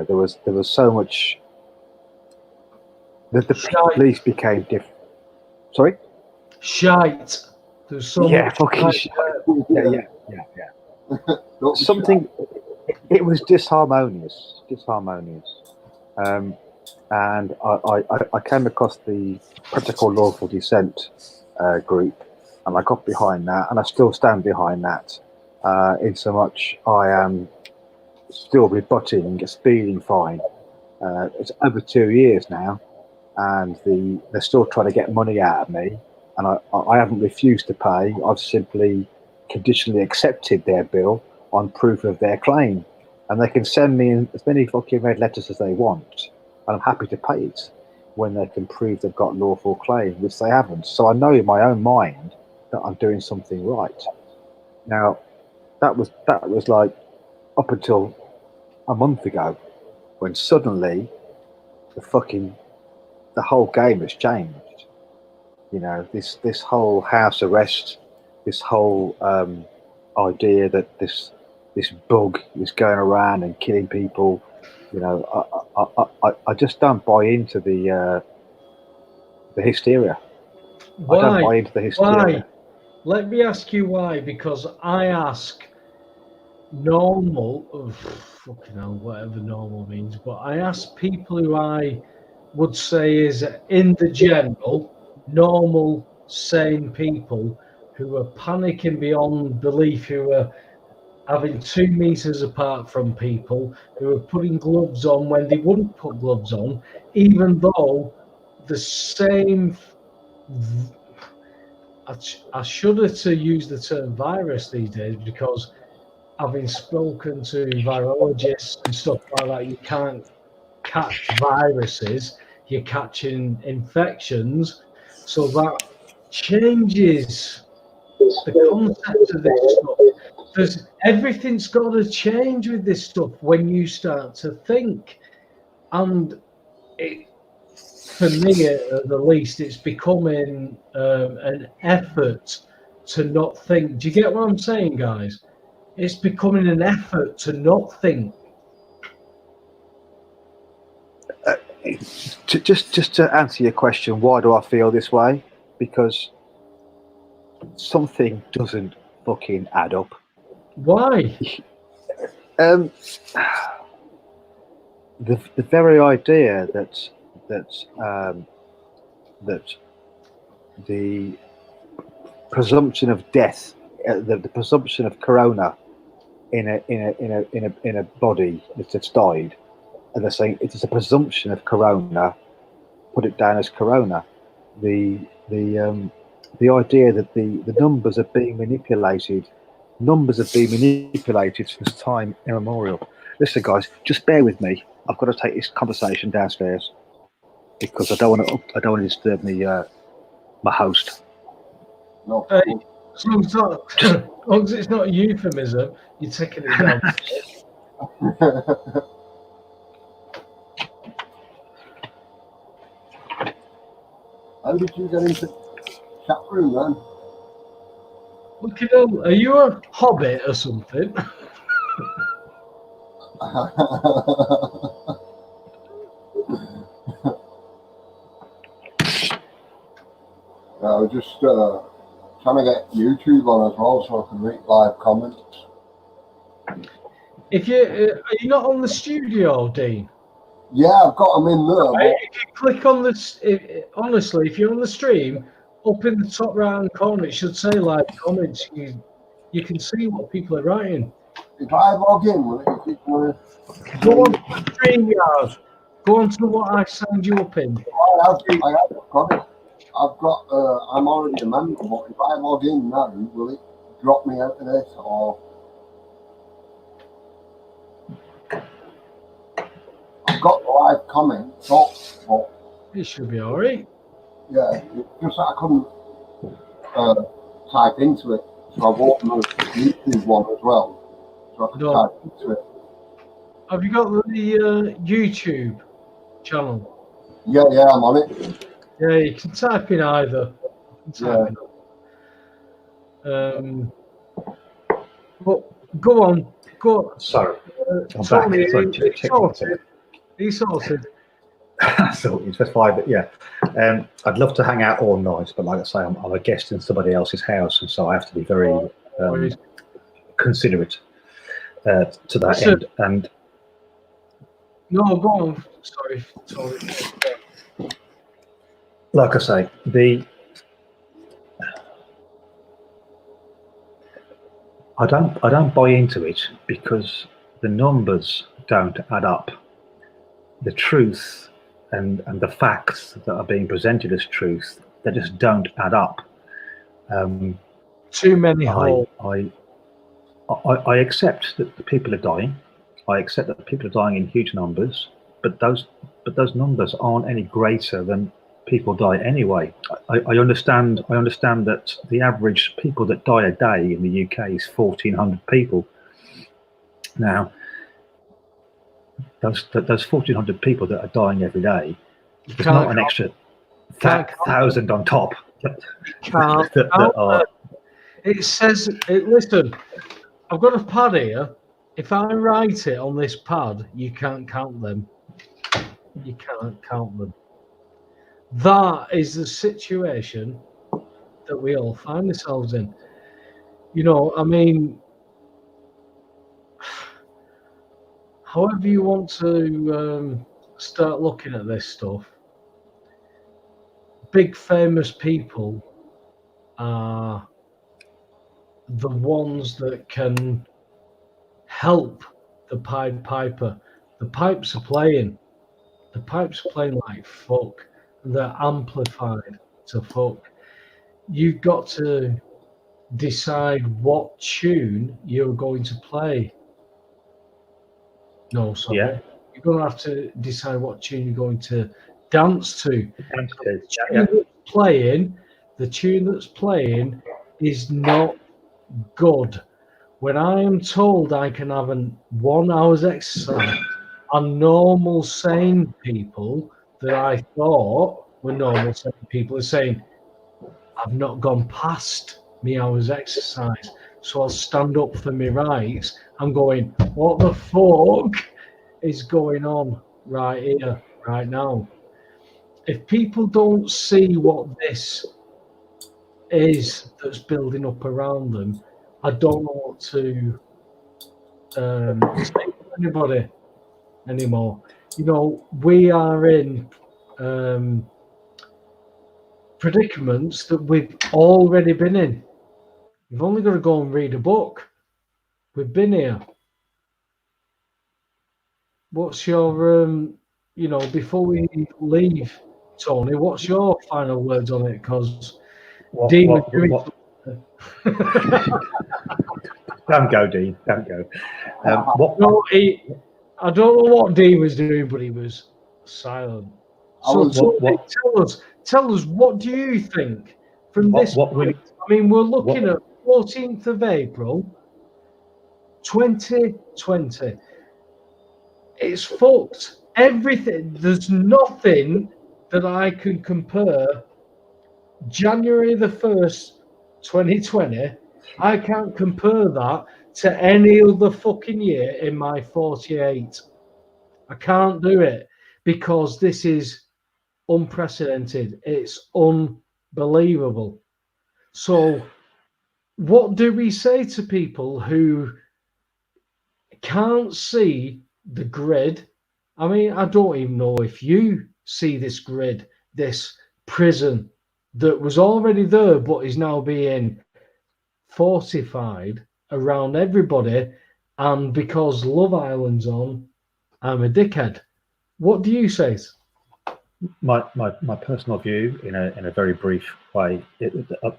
there was so much. The police became different. Sorry?
Shite. There's so
much
fucking
shite. Yeah. Something. It was disharmonious. And I came across the Practical Lawful Dissent group, and I got behind that, and I still stand behind that. In so much I am still rebutting a speeding fine. It's over 2 years now, and they're still trying to get money out of me, and I haven't refused to pay. I've simply conditionally accepted their bill on proof of their claim, and they can send me as many fucking red letters as they want, and I'm happy to pay it when they can prove they've got lawful claim, which they haven't. So I know in my own mind that I'm doing something right. Now, that was like up until a month ago, when suddenly the whole game has changed. This whole house arrest, this whole idea that this bug is going around and killing people. I just don't buy into the hysteria.
Why?
I don't buy into the hysteria.
Why? Let me ask you why. Because I ask normal, fucking hell, whatever normal means, but I ask people who I would say is in the general, normal, sane people who are panicking beyond belief, who are having 2 meters apart from people, who are putting gloves on when they wouldn't put gloves on, even though the same. I shudder to use the term virus these days, because having spoken to virologists and stuff like that, you can't catch viruses, you're catching infections. So that changes the concept of this stuff. Because everything's got to change with this stuff when you start to think. And it, for me, at the least, it's becoming an effort to not think. Do you get what I'm saying, guys? It's becoming an effort to not think.
Just to answer your question, why do I feel this way? Because something doesn't fucking add up.
Why?
The very idea that the presumption of death, the presumption of corona in a body that's died, and they're saying it is a presumption of corona, put it down as corona. The idea that the numbers are being manipulated. Numbers have been manipulated since time immemorial. Listen, guys, just bear with me. I've got to take this conversation downstairs because I don't want to disturb my host.
No.
As long as it's not a euphemism, you're taking it down.
How did you get into chat room then?
Look at them. Are you a hobbit or something?
I was just trying to get YouTube on as well so I can read live comments.
If you are you not on the studio, Dean?
Yeah, I've got them in there.
Right, if you click on this, honestly, if you're on the stream, up in the top right-hand corner, it should say live comments. You can see what people are writing.
If I log in, will it keep going?
Go on to the StreamYard. Go on to what I signed you up in.
I have got it. I've got. I'm already a member, but if I log in now, will it drop me out of this or? I've got the live comments but
It should be all right.
yeah, it's just that I couldn't type into it, so I've opened the YouTube one as well, so I can type into it.
Have you got the YouTube channel?
Yeah, I'm on it.
Yeah, you can type in either.
Yeah.
But go on.
Sorry, I'm
Tony,
back.
he's sorted.
So it's just fine, but yeah, I'd love to hang out all night, but like I say, I'm a guest in somebody else's house, and so I have to be very considerate to that end. And
no, go on. Sorry.
like I say, I don't buy into it because the numbers don't add up. The truth and the facts that are being presented as truth, they just don't add up.
Too many holes.
I accept that the people are dying. I accept that people are dying in huge numbers, but those numbers aren't any greater than people die anyway. I understand that the average people that die a day in the UK is 1,400 people. Now, those 1,400 people that are dying every day, there's not an extra 1,000 on top.
It says, listen, I've got a pad here. If I write it on this pad, you can't count them. You can't count them. That is the situation that we all find ourselves in. You know, I mean, however you want to start looking at this stuff, big famous people are the ones that can help the Pied Piper. The pipes are playing. The pipes are playing like fuck. They're amplified to fuck. You've got to decide what tune you're going to play. No, sorry.
Yeah.
You're going to have to decide what tune you're going to dance to. The tune that's playing is not good. When I am told I can have an 1 hour's exercise, and normal sane people that I thought were normal sane people are saying, I've not gone past me hour's exercise, so I'll stand up for my rights. I'm going, what the fuck is going on right here, right now? If people don't see what this is that's building up around them, I don't know what to say to anybody anymore. You know, we are in predicaments that we've already been in. You've only got to go and read a book. We've been here. What's your, you know, before we leave, Tony, what's your final words on it? Because Dean was doing
Don't go, Dean. Don't go.
no, I don't know what Dean was doing, but he was silent. So tell us, what do you think from this point? I mean, we're looking at 14th of April, 2020. It's fucked. Everything. There's nothing that I can compare. January the 1st, 2020. I can't compare that to any other fucking year in my 48. I can't do it because this is unprecedented. It's unbelievable. So, what do we say to people who can't see the grid? I mean, I don't even know if you see this grid, this prison that was already there but is now being fortified around everybody. And because Love Island's on, I'm a dickhead. What do you say?
My personal view, in a very brief way,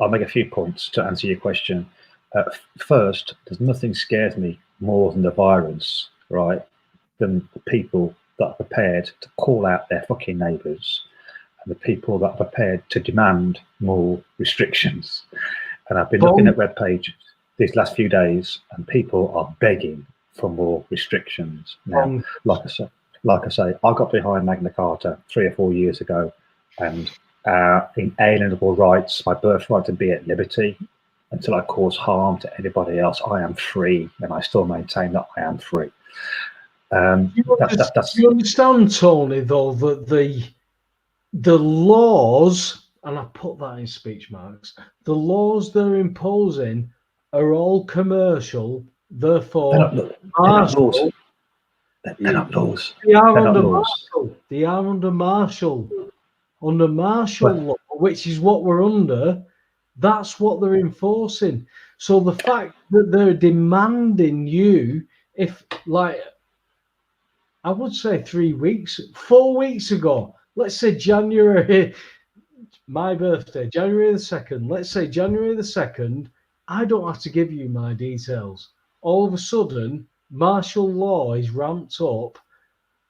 I'll make a few points to answer your question. First, there's nothing scares me more than the virus, right? Than the people that are prepared to call out their fucking neighbours, and the people that are prepared to demand more restrictions. And I've been looking at web pages these last few days, and people are begging for more restrictions now. Like I say, I got behind Magna Carta 3 or 4 years ago, and inalienable rights, my birthright to be at liberty, until I cause harm to anybody else, I am free, and I still maintain that I am free.
You understand, Tony, though, that the laws, and I put that in speech marks, the laws they're imposing are all commercial, therefore
they're not laws. They're not laws.
They are under martial. They are under martial law, which is what we're under. That's what they're enforcing. So the fact that they're demanding you, if like I would say 4 weeks ago, let's say January, my birthday, January the 2nd, let's say January the 2nd, I don't have to give you my details. All of a sudden, martial law is ramped up.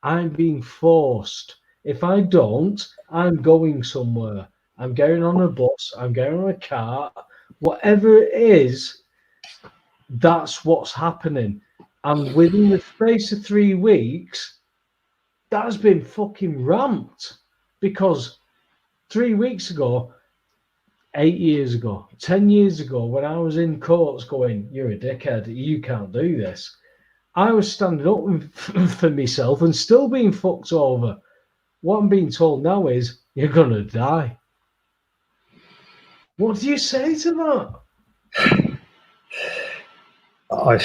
I'm being forced. If I don't, I'm going somewhere. I'm going on a bus, I'm going on a car, whatever it is, that's what's happening. And within the space of 3 weeks, that's been fucking ramped. Because 3 weeks ago, 8 years ago, 10 years ago, when I was in courts going, you're a dickhead, you can't do this, I was standing up for myself and still being fucked over. What I'm being told now is, you're going to die. What do you say to that?
I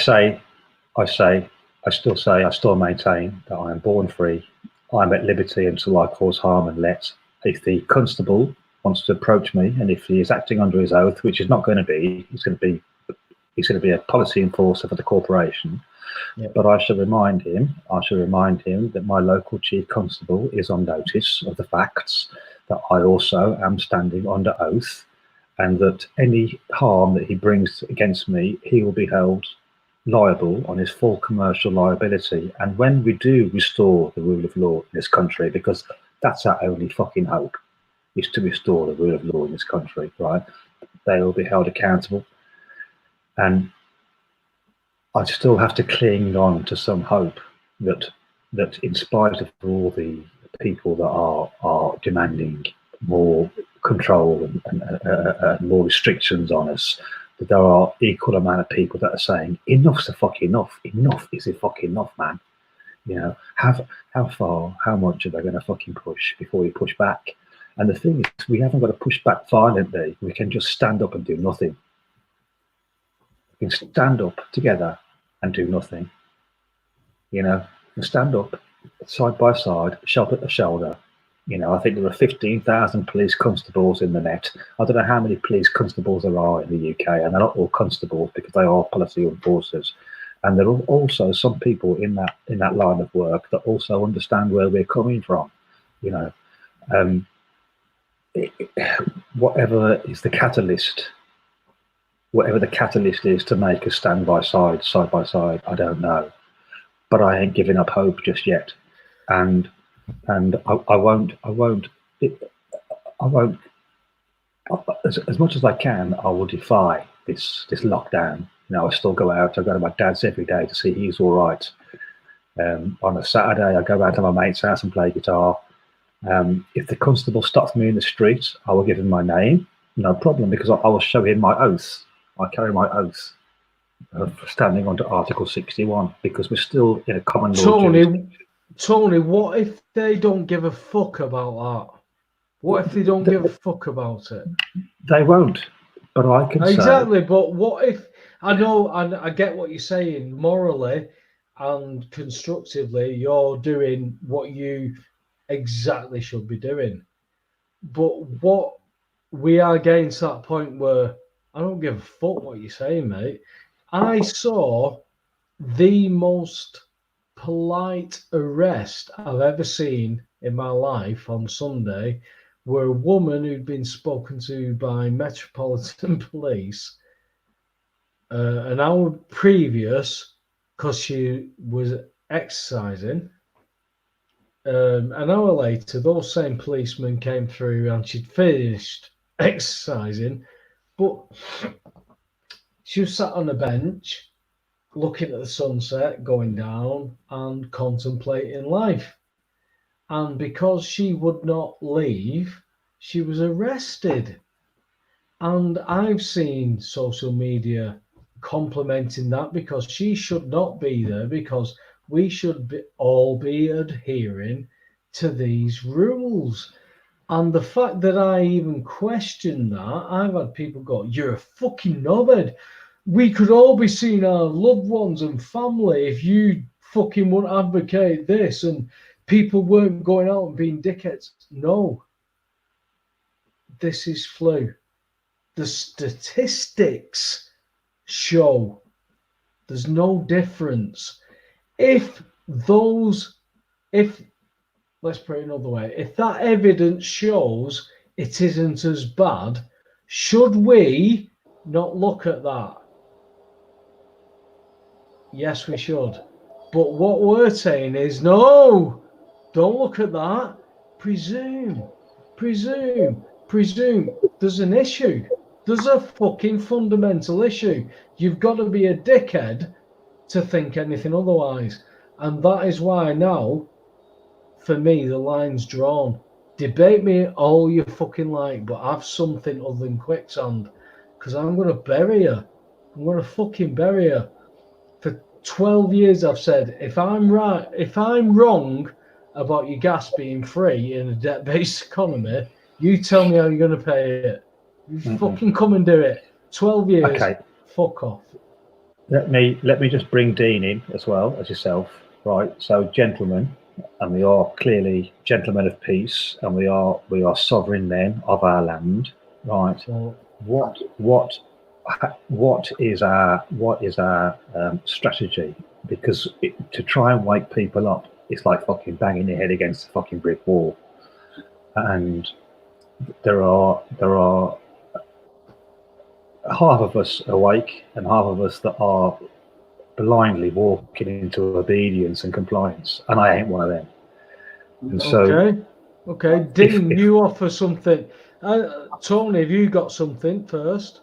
still maintain that I am born free. I'm at liberty until I cause harm and let. If the constable wants to approach me, and if he is acting under his oath, which is not going to be, he's going to be a policy enforcer for the corporation. Yeah. But I shall remind him that my local chief constable is on notice of the facts, that I also am standing under oath, and that any harm that he brings against me, he will be held liable on his full commercial liability. And when we do restore the rule of law in this country, because that's our only fucking hope, is to restore the rule of law in this country, right? They will be held accountable. And I still have to cling on to some hope that in spite of all the people that are demanding more control and more restrictions on us, that there are equal amount of people that are saying enough's the fuck enough. Enough is the fuck enough, man. You know, how far, how much are they going to fucking push before we push back? And the thing is, we haven't got to push back violently. We can just stand up and do nothing. We can stand up together and do nothing. You know, and stand up side by side, shoulder to shoulder. You know, I think there are 15,000 police constables in the net. I don't know how many police constables there are in the UK, and they're not all constables because they are policy enforcers. And there are also some people in that line of work that also understand where we're coming from. You know, whatever is the catalyst, whatever the catalyst is to make us stand by side by side, I don't know. But I ain't giving up hope just yet, and I won't. As much as I can, I will defy this lockdown. You know, I still go out. I go to my dad's every day to see he's all right. On a Saturday, I go out to my mate's house and play guitar. If the constable stops me in the street, I will give him my name, no problem, because I will show him my oath. I carry my oath of standing under Article 61 because we're still in a common law.
Tony, what if they don't give a fuck about that? What if they don't give a fuck about it?
They won't, but I can
exactly. But what if I know, and I get what you're saying morally and constructively, you're doing what you exactly should be doing. But what we are getting to that point where I don't give a fuck what you're saying, mate. I saw the most polite arrest I've ever seen in my life on Sunday, where a woman who'd been spoken to by Metropolitan Police an hour previous, because she was exercising. An hour later, those same policemen came through and she'd finished exercising, but she was sat on a bench looking at the sunset going down and contemplating life. And because she would not leave, she was arrested. And I've seen social media complimenting that because she should not be there, because we should all be adhering to these rules. And the fact that I even question that, I've had people go, "You're a fucking knobhead. We could all be seeing our loved ones and family if you fucking wouldn't advocate this and people weren't going out and being dickheads." No. This is flu. The statistics show there's no difference. Let's put it another way, if that evidence shows it isn't as bad, should we not look at that? Yes, we should. But what we're saying is, no, don't look at that. Presume. There's an issue. There's a fucking fundamental issue. You've got to be a dickhead to think anything otherwise. And that is why now, for me, the line's drawn. Debate me all you fucking like, but have something other than quicksand. Because I'm going to bury you. I'm going to fucking bury you. For 12 years I've said, if I'm wrong about your gas being free in a debt-based economy, you tell me how you're going to pay it. You fucking come and do it. 12 years. Okay. Fuck off.
Let me just bring Dean in as well as yourself, right? So, gentlemen, and we are clearly gentlemen of peace, and we are sovereign men of our land, right? So, what is our strategy? Because to try and wake people up, it's like fucking banging your head against a fucking brick wall, and there are half of us awake and half of us that are blindly walking into obedience and compliance, and I ain't one of them. And so,
okay, Dean, you offer something. Tony, have you got something first?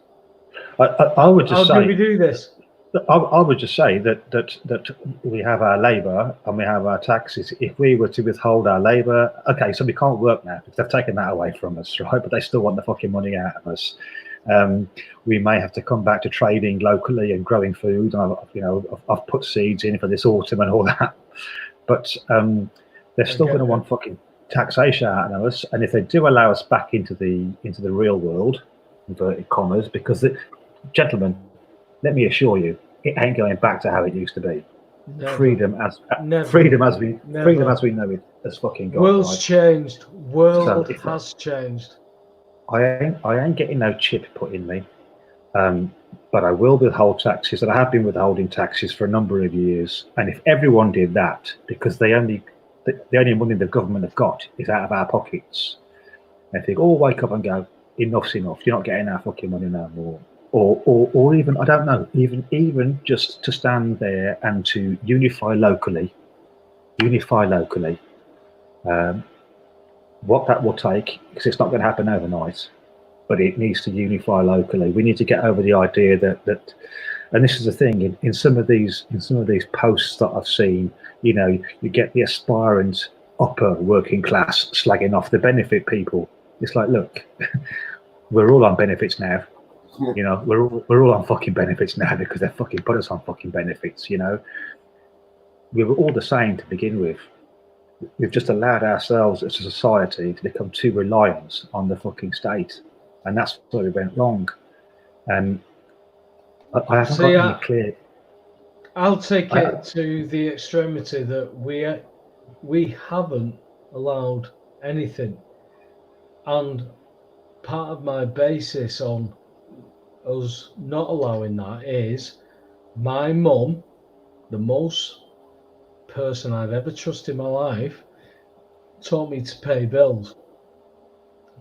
I would just say,
how do we do this?
I would just say that we have our labour and we have our taxes. If we were to withhold our labour, okay, so we can't work now because they've taken that away from us, right? But they still want the fucking money out of us. We may have to come back to trading locally and growing food. I've put seeds in for this autumn and all that, but they're still going to want fucking taxation out of us. And if they do allow us back into the real world, inverted commas, because gentlemen, let me assure you, it ain't going back to how it used to be.
Never.
Freedom as we know it has fucking gone.
World's changed. World has changed.
I ain't getting no chip put in me, but I will withhold taxes, and I have been withholding taxes for a number of years. And if everyone did that, because the only money the government have got is out of our pockets, and they all wake up and go, enough's enough. You're not getting our fucking money no more. Or even, I don't know, even just to stand there and to unify locally, what that will take, because it's not going to happen overnight, but it needs to unify locally. We need to get over the idea that and this is the thing, in some of these posts that I've seen, you get the aspirant upper working class slagging off the benefit people. It's like, look, we're all on benefits now. We're all on fucking benefits now because they fucking put us on fucking benefits. We were all the same to begin with. We've just allowed ourselves as a society to become too reliant on the fucking state, and that's where we went wrong. And I haven't got any clear.
I'll take it to the extremity that we haven't allowed anything, and part of my basis on us not allowing that is my mum, the most person I've ever trusted in my life, taught me to pay bills,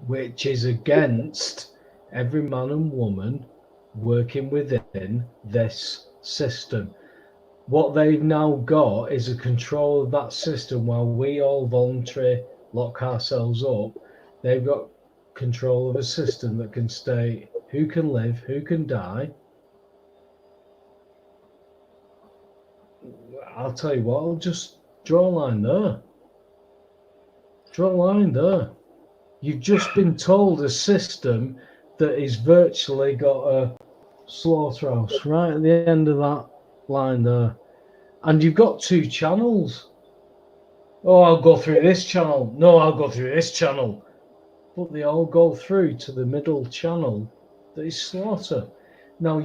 which is against every man and woman working within this system. What they've now got is a control of that system while we all voluntarily lock ourselves up. They've got control of a system that can state who can live, who can die. I'll tell you what, I'll just draw a line there. Draw a line there. You've just been told a system that is virtually got a slaughterhouse right at the end of that line there. And you've got two channels. Oh, I'll go through this channel. No, I'll go through this channel. But they all go through to the middle channel that is slaughter. Now,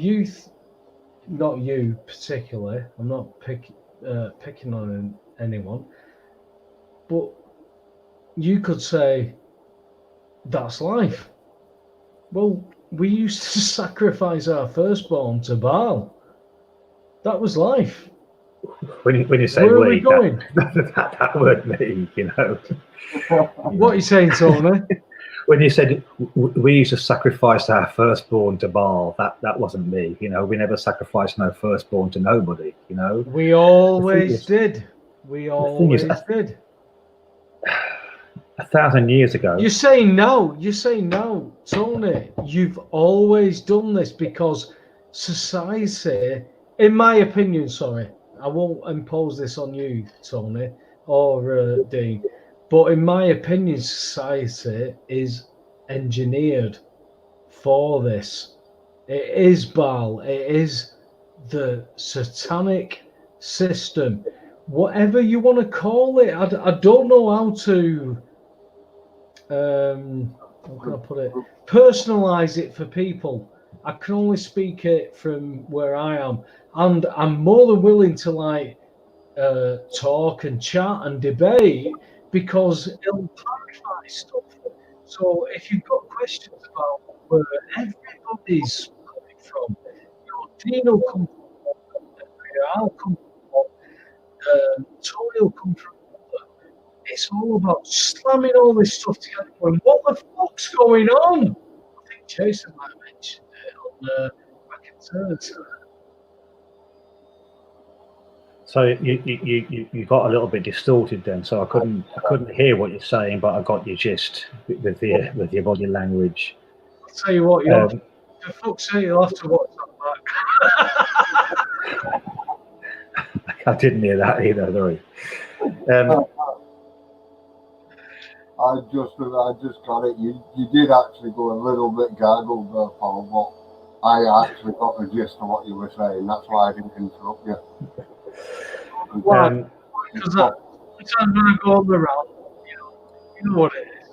not you particularly, I'm not picking on anyone, but you could say that's life. Well, we used to sacrifice our firstborn to Baal. That was life.
When you say
where are we going?
That word me,
What are you saying, Tony?
When you said we used to sacrifice our firstborn to Baal, that wasn't me. We never sacrificed no firstborn to nobody.
We always did. We always did.
1,000 years ago.
You're saying no, Tony. You've always done this because society, in my opinion, sorry, I won't impose this on you, Tony, or Dean, but in my opinion, society is engineered for this. It is Baal. It is the satanic system. Whatever you want to call it, I don't know how to, how can I put it, personalize it for people. I can only speak it from where I am. And I'm more than willing to talk and chat and debate because it'll clarify stuff. So if you've got questions about where everybody's coming from, Dean will come from, I'll come from, Tony will come from. It's all about slamming all this stuff together. And what the fuck's going on? I think Jason might have mentioned it on back in Thursday.
So you got a little bit distorted then. So I couldn't hear what you're saying, but I got your gist with your body language.
I'll tell you what, for fuck's sake, you'll have to watch that
I didn't hear that either, sorry.
I just got it. You did actually go a little bit gargled there, Paul, but I actually got the gist of what you were saying. That's why I didn't interrupt you.
Why? Because I'm going to go on the round. You know what it is.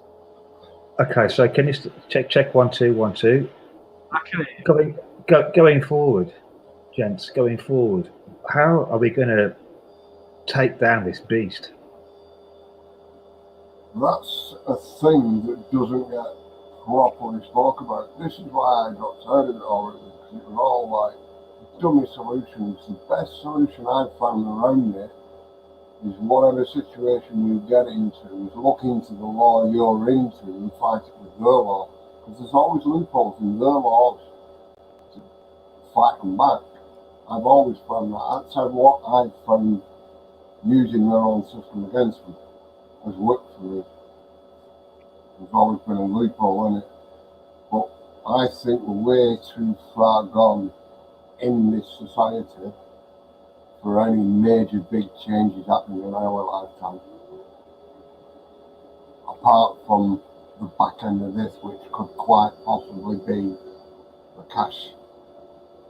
Okay, so can you check 1 2 1 2?
I can hear you.
Going forward, gents, going forward, how are we going to take down this beast?
That's a thing that doesn't get properly spoke about. This is why I got tired of it already, because it was all like dummy solutions. The best solution I've found around it is whatever situation you get into, is look into the law you're into and fight it with their law. Because there's always loopholes in their laws to fight them back. I've always found that. That's what I've found using their own system against them has worked for me. There's always been a loophole in it. But I think we're way too far gone in this society for any major big changes happening in our lifetime. Apart from the back end of this, which could quite possibly be the cash,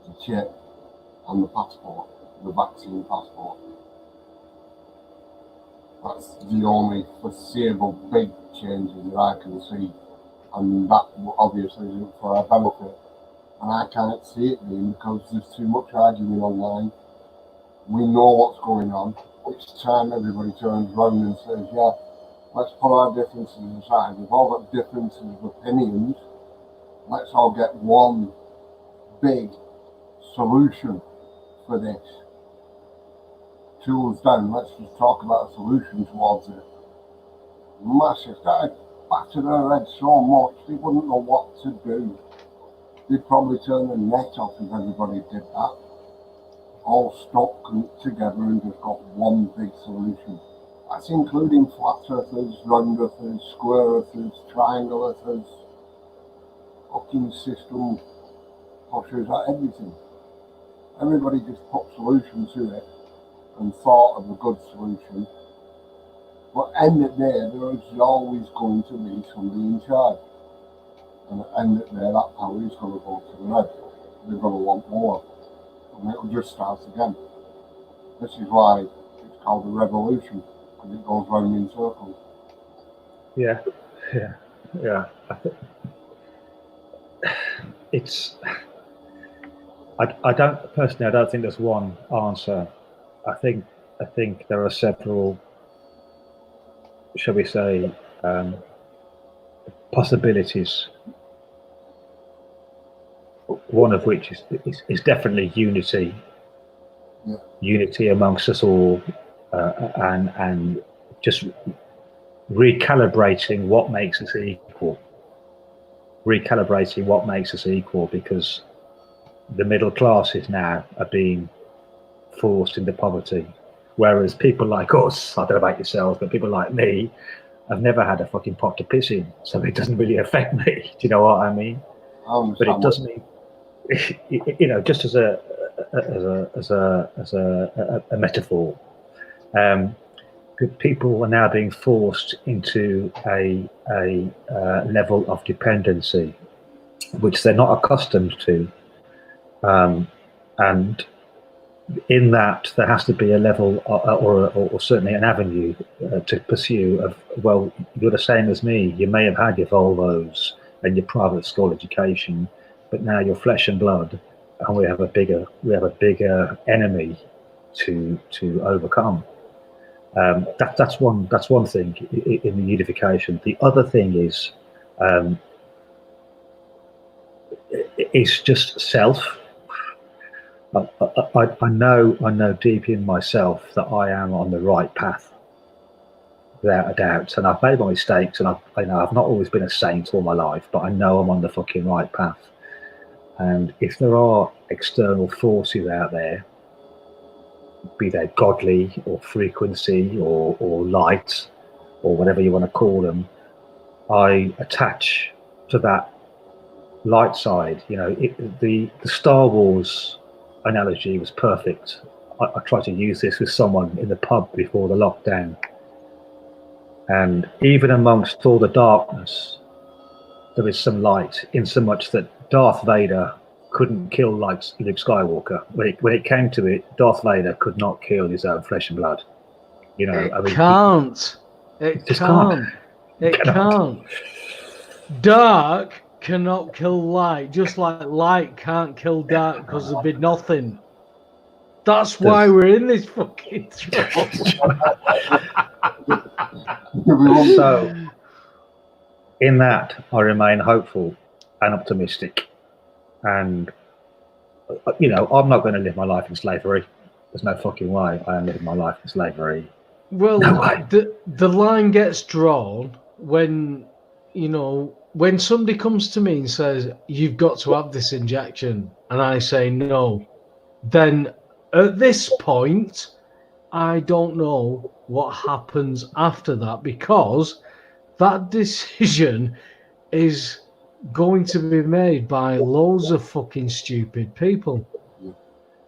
the chip, and the passport, the vaccine passport. That's the only foreseeable big changes that I can see, and that obviously isn't for our benefit. And I can't see it being, because there's too much arguing online. We know what's going on. It's time everybody turns around and says, yeah, let's put our differences aside. We've all got differences of opinions. Let's all get one big solution for this. Tools down, let's just talk about a solution towards it. Massive. That battered her head so much, they wouldn't know what to do. They'd probably turn the net off if everybody did that. All stuck together and just got one big solution. That's including flat earthers, round earthers, square earthers, triangle earthers, fucking system pushers, everything. Everybody just put solutions to it and thought of a good solution. But end of the day, there is always going to be somebody in charge. And at the end of the day, that power is going to go to the red. They're going to want more. And it'll just start again. This is why it's called a revolution, because it goes round in circles.
Yeah. It's. I don't personally. I don't think there's one answer. I think there are several, shall we say, possibilities. One of which is definitely unity.
Yeah.
Unity amongst us all, and just recalibrating what makes us equal. Recalibrating what makes us equal, because the middle classes now are being forced into poverty, whereas people like us, I don't know about yourselves, but people like me, have never had a fucking pot to piss in, so it doesn't really affect me. Do you know what I mean? But it doesn't mean, you know, just as a metaphor, people are now being forced into a level of dependency which they're not accustomed to, and in that there has to be a level or certainly an avenue to pursue of, well, you're the same as me, you may have had your Volvos and your private school education, but now you're flesh and blood, and we have a bigger enemy to overcome. That's one thing in the unification. The other thing is it's just self. I know deep in myself that I am on the right path, without a doubt. And I've made my mistakes, and I've not always been a saint all my life, but I know I'm on the fucking right path. And if there are external forces out there, be they godly or frequency or light or whatever you want to call them, I attach to that light side. You know, the Star Wars
analogy was perfect. I tried to use this with someone in the pub before the lockdown. And even amongst all the darkness, there is some light, in so much that Darth Vader couldn't kill Luke Skywalker. When it came to it, Darth Vader could not kill his own flesh and blood. You know,
It can't. It can't. It can't. Dark cannot kill light, just like light can't kill dark, because there'd be nothing. That's why we're in this fucking trouble.
So, in that, I remain hopeful and optimistic. And, you know, I'm not going to live my life in slavery. There's no fucking way I am living my life in slavery.
Well,
no way.
The line gets drawn when, you know, when somebody comes to me and says, you've got to have this injection, and I say no, then at this point, I don't know what happens after that, because that decision is going to be made by loads of fucking stupid people.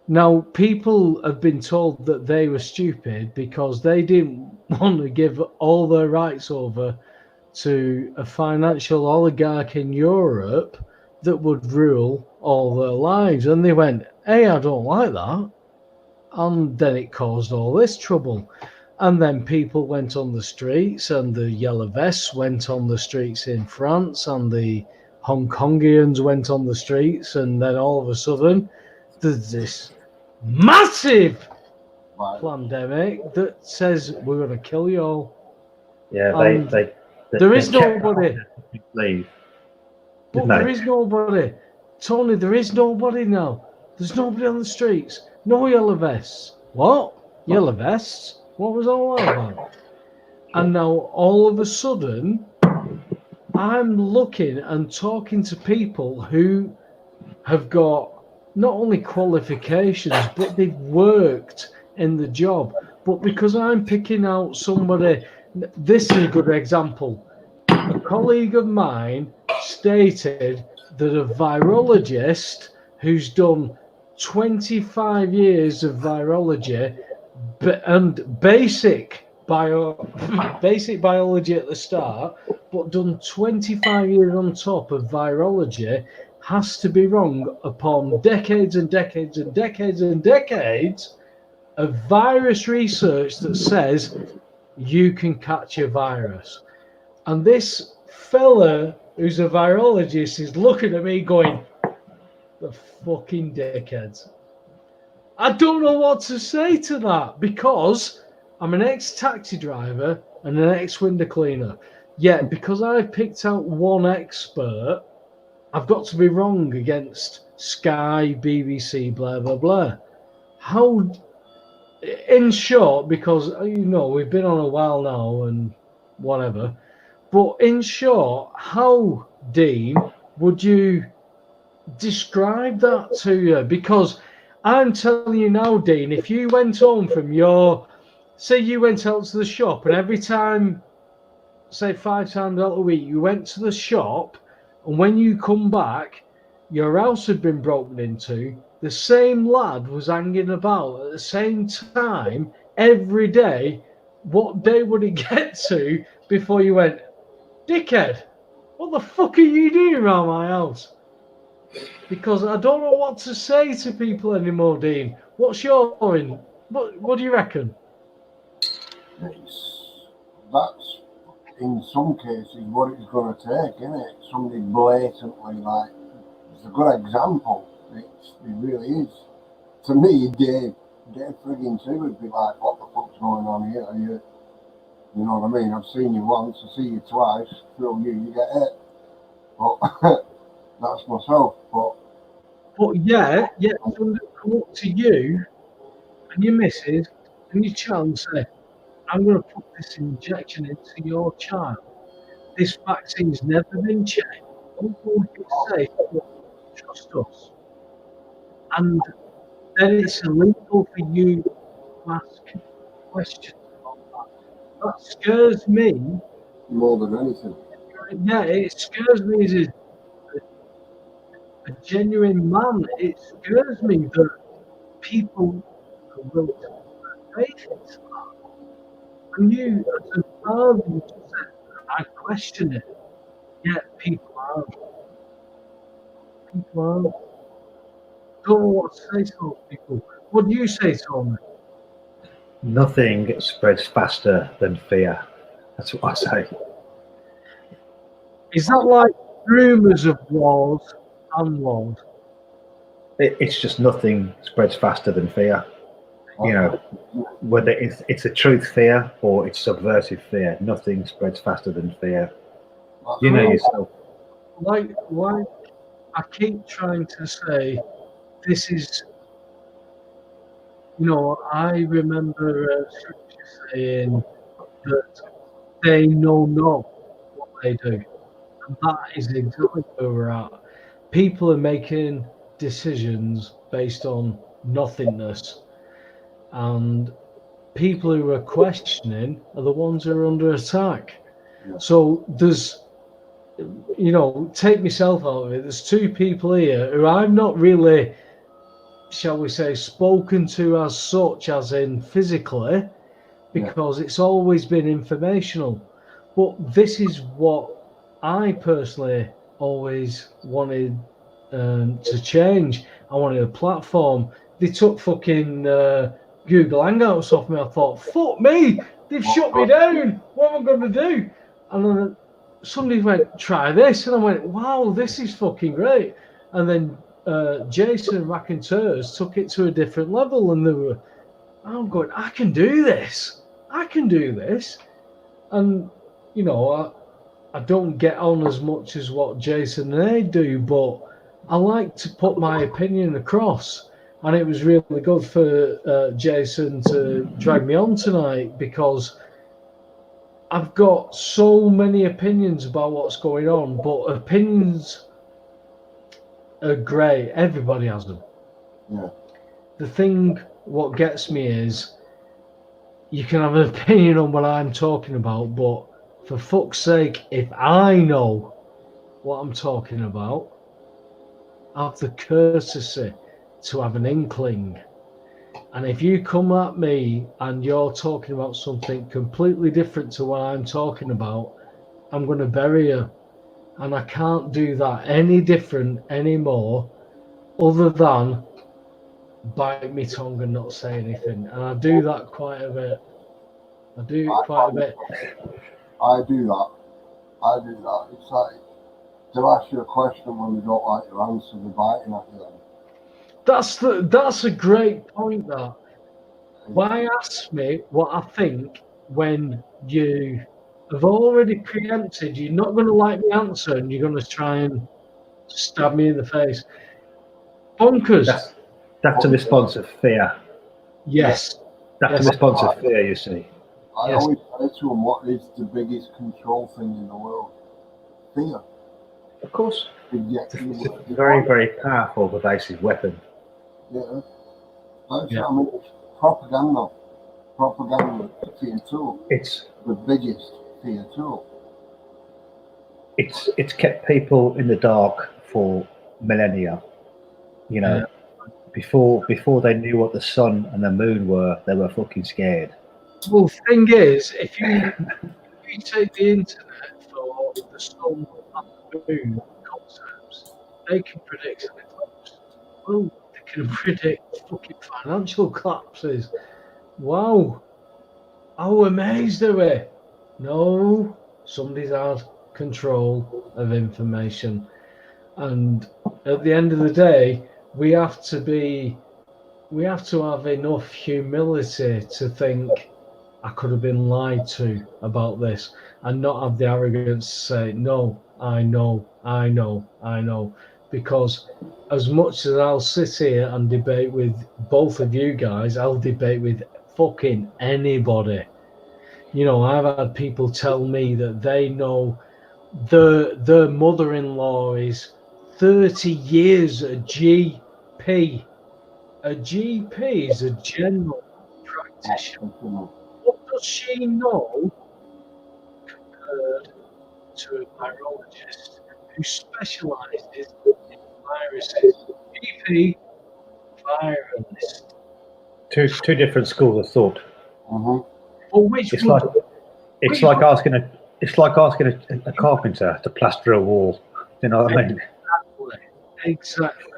Now, people have been told that they were stupid because they didn't want to give all their rights over to a financial oligarch in Europe that would rule all their lives. And they went, hey, I don't like that. And then it caused all this trouble. And then people went on the streets, and the yellow vests went on the streets in France, and the Hong Kongians went on the streets, and then all of a sudden there's this massive pandemic that says we're going to kill you all.
Yeah,
there is nobody.
Leave.
But there is nobody. Tony, there is nobody now. There's nobody on the streets. No yellow vests. What? Yellow vests? What was all that about? And now all of a sudden, I'm looking and talking to people who have got not only qualifications, but they've worked in the job. But because I'm picking out somebody, this is a good example. A colleague of mine stated that a virologist who's done 25 years of virology and basic biology at the start, but done 25 years on top of virology, has to be wrong upon decades and decades and decades and decades of virus research that says you can catch a virus. And this fella who's a virologist is looking at me going, the fucking dickheads. I don't know what to say to that, because I'm an ex-taxi driver and an ex-window cleaner. Yet, because I've picked out one expert, I've got to be wrong against Sky, BBC, blah, blah, blah. How, in short, because, you know, we've been on a while now and whatever, but in short, how, Dean, would you describe that to you? Because I'm telling you now, Dean, if you went home from say you went out to the shop, and every time, say 5 times out of the week, you went to the shop, and when you come back, your house had been broken into, the same lad was hanging about at the same time every day, what day would it get to before you went, dickhead, what the fuck are you doing around my house? Because I don't know what to say to people anymore, Dean. What's your point? What do you reckon?
That's in some cases what it's going to take, isn't it? Somebody blatantly, like, it's a good example. It really is. To me, Dave friggin' too would be like, what the fuck's going on here? You know what I mean? I've seen you once, I see you twice, through you get it. But that's myself.
But yeah, somebody come up to you and your missus and your child and say, I'm going to put this injection into your child. This vaccine's never been checked. Don't know if it's safe. Trust us. And then it's illegal for you to ask questions about that. That scares me.
More than anything.
Yeah, it scares me as a genuine man. It scares me that people are willing to put faith into that. And you, as a father, you just said, I question it. Yet people aren't. People aren't. Don't know what to say to those people. What do you say, Tom?
Nothing spreads faster than fear. That's what I say.
Is that like rumours of wars and wars?
It's just nothing spreads faster than fear. You know, whether it's a truth fear or it's subversive fear, nothing spreads faster than fear. You know yourself.
Like I keep trying to say, this is, I remember scripture saying that they know not what they do. And that is exactly where we're at. People are making decisions based on nothingness. And people who are questioning are the ones who are under attack.
Yeah.
So there's, take myself out of it. There's two people here who I've not really, shall we say, spoken to as such, as in physically, because it's always been informational. But this is what I personally always wanted to change. I wanted a platform. They took fucking Google Hangouts off me. I thought, fuck me, they've shut me down. What am I going to do? And then somebody went, try this. And I went, wow, this is fucking great. And then Jason Raconteurs took it to a different level. And I'm going, I can do this. I can do this. And, I don't get on as much as what Jason and they do, but I like to put my opinion across. And it was really good for Jason to drag me on tonight, because I've got so many opinions about what's going on, but opinions are great. Everybody has them.
Yeah.
The thing, what gets me is, you can have an opinion on what I'm talking about, but for fuck's sake, if I know what I'm talking about, have the courtesy to have an inkling. And if you come at me and you're talking about something completely different to what I'm talking about, I'm going to bury you. And I can't do that any different anymore, other than bite my tongue and not say anything. And I do that quite a bit. I do it quite a bit.
I do that. It's like, they'll ask you a question when they don't like your answer, they're biting at you then.
That's a great point. That why ask me what I think when you have already preempted you're not going to like the answer and you're going to try and stab me in the face. Bonkers.
That's a response of fear.
Yes.
That's a response of fear, you see.
I always say to them, what is the biggest control thing in the world? Fear.
Of course.
It's
a very, very powerful, pervasive weapon.
Yeah. I mean, it's propaganda. Propaganda fear tool.
It's
the biggest fear tool.
It's kept people in the dark for millennia. Before they knew what the sun and the moon were, they were fucking scared.
Well, the thing is, if you take the internet for the sun and the moon concepts, they can predict an eclipse. Well, they can predict fucking financial collapses. Wow. How amazed are we? No, somebody's had control of information. And at the end of the day, we have to have enough humility to think, I could have been lied to about this, and not have the arrogance to say, no, I know. Because as much as I'll sit here and debate with both of you guys, I'll debate with fucking anybody. I've had people tell me that they know their mother-in-law is 30 years a GP. A GP is a general practitioner. What does she know compared to a virologist who specialises in viruses? GP, virologist.
Two different schools of thought.
Mm-hmm.
But which
It's
would,
it's like asking a carpenter to plaster a wall. You know what I mean?
exactly.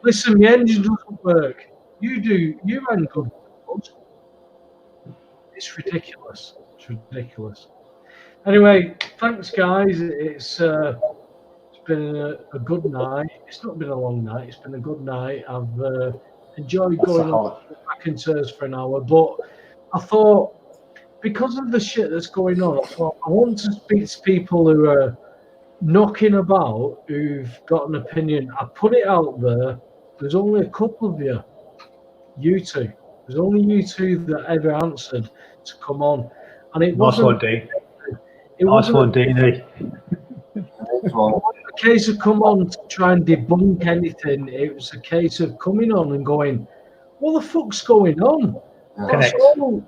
Listen, the engine doesn't work. You ain't good. It's ridiculous. It's ridiculous. Anyway, thanks, guys. It's been a good night. It's not been a long night. It's been a good night. I've enjoyed going on back in Turs for an hour, but I thought because of the shit that's going on, I thought I want to speak to people who are knocking about, who've got an opinion. I put it out there. There's only a couple of you two. There's only you two that ever answered to come on, and it
Nice
wasn't.
one, Dean.
It
Nice
wasn't
one, Deanie.
a case of come on to try and debunk anything. It was a case of coming on and going, "What the fuck's going on?"
Connect.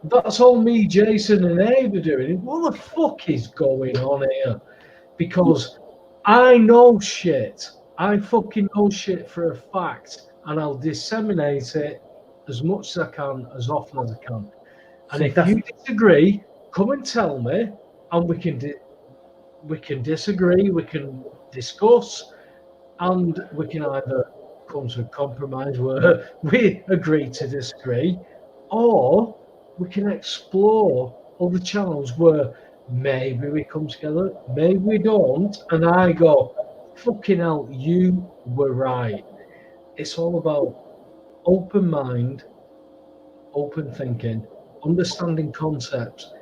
That's all me, Jason, and Abe are doing. What the fuck is going on here? Because I know shit. I fucking know shit for a fact, and I'll disseminate it as much as I can, as often as I can. And if you disagree, come and tell me, and we can disagree, we can discuss, and we can either come to a compromise where we agree to disagree, or we can explore other channels where maybe we come together, maybe we don't, and I go, fucking hell, you were right. It's all about open mind, open thinking, understanding concepts.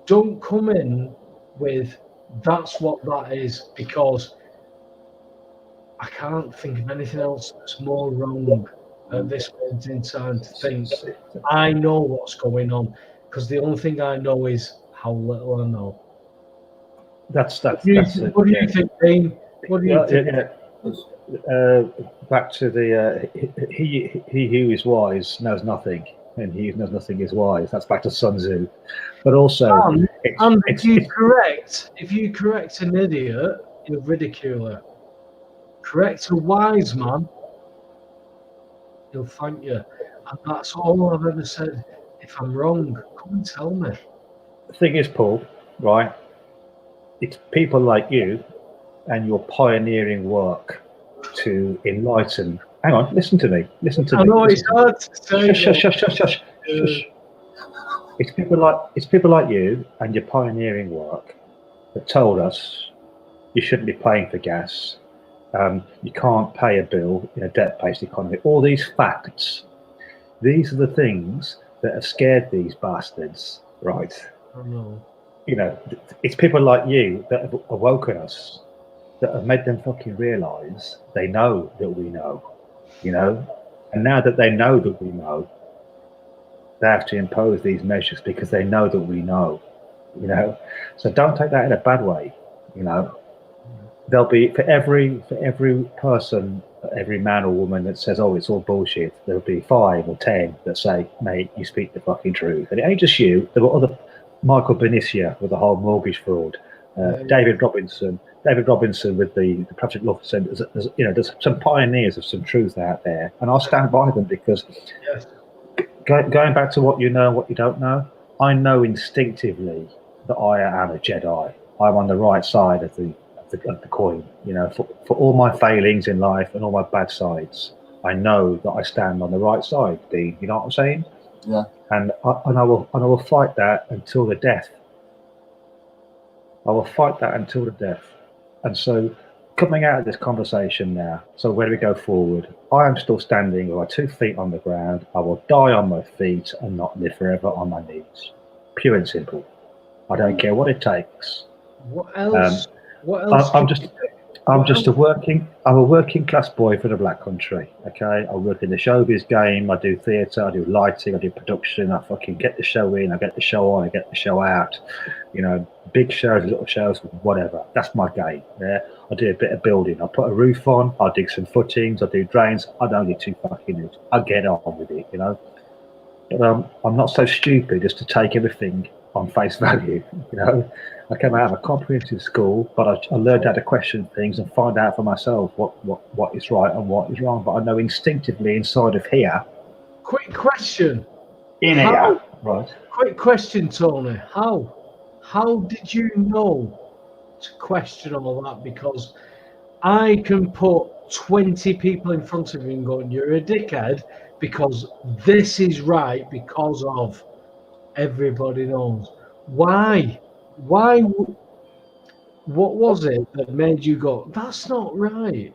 Don't come in with that's what that is, because I can't think of anything else that's more wrong at this point in time to think I know what's going on, because the only thing I know is how little I know. What do you think, Dean? What do you think?
Back to the he who is wise knows nothing, and he who knows nothing is wise. That's back to Sun Tzu. But also,
if you correct an idiot, you ridicule her. Correct a wise man, he'll thank you. And that's all I've ever said. If I'm wrong, come and tell me.
The thing is, Paul, right? It's people like you and your pioneering work to enlighten. Hang on, listen to me. Listen to me.
I know it's hard to say.
Shush. It's people like you and your pioneering work that told us you shouldn't be paying for gas. You can't pay a bill in a debt-based economy. All these facts, these are the things that have scared these bastards, right?
I know.
You know, it's people like you that have awoken us, that have made them fucking realise they know that we know, you know? And now that they know that we know, they have to impose these measures because they know that we know, you know? So don't take that in a bad way, you know? There'll be, for every person, every man or woman that says, oh, it's all bullshit, there'll be 5 or 10 that say, mate, you speak the fucking truth. And it ain't just you. There were other, Michael Benicia with the whole mortgage fraud, David Robinson with the Project Love Centre. There's some pioneers of some truth out there, and I'll stand by them because going back to what you know and what you don't know, I know instinctively that I am a Jedi. I'm on the right side of the coin, you know, for all my failings in life and all my bad sides. I know that I stand on the right side, Dean. You know what I'm saying?
Yeah.
And I will fight that until the death. I will fight that until the death. And so, coming out of this conversation now, so where do we go forward? I am still standing with my 2 feet on the ground. I will die on my feet and not live forever on my knees. Pure and simple. I don't care what it takes.
What else?
I'm a working class boy for the black country. Okay, I work in the showbiz game. I do theatre. I do lighting. I do production. I fucking get the show in. I get the show on. I get the show out. You know, big shows, little shows, whatever. That's my game. Yeah, I do a bit of building. I put a roof on. I dig some footings. I do drains. I don't get too fucking it. I get on with it. You know, but I'm not so stupid as to take everything on face value. You know. I came out of a comprehensive school, but I learned how to question things and find out for myself what is right and what is wrong. But I know instinctively inside of here
quick question.
In here, right?
Quick question, Tony. How did you know to question all that? Because I can put 20 people in front of you and go, you're a dickhead because this is right because of everybody knows. Why? What was it that made you go, that's not right?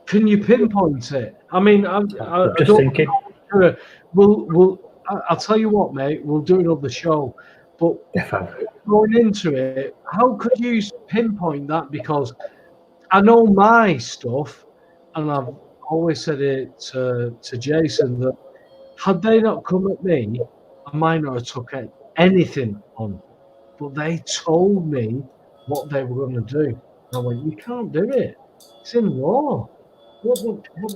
Can you pinpoint it? I mean,
I'm just thinking.
I'll tell you what, mate, we'll do another show. But going into it, how could you pinpoint that? Because I know my stuff, and I've always said it to Jason, that had they not come at me, I might not have took anything on. But they told me what they were going to do. And I went, you can't do it. It's in law. What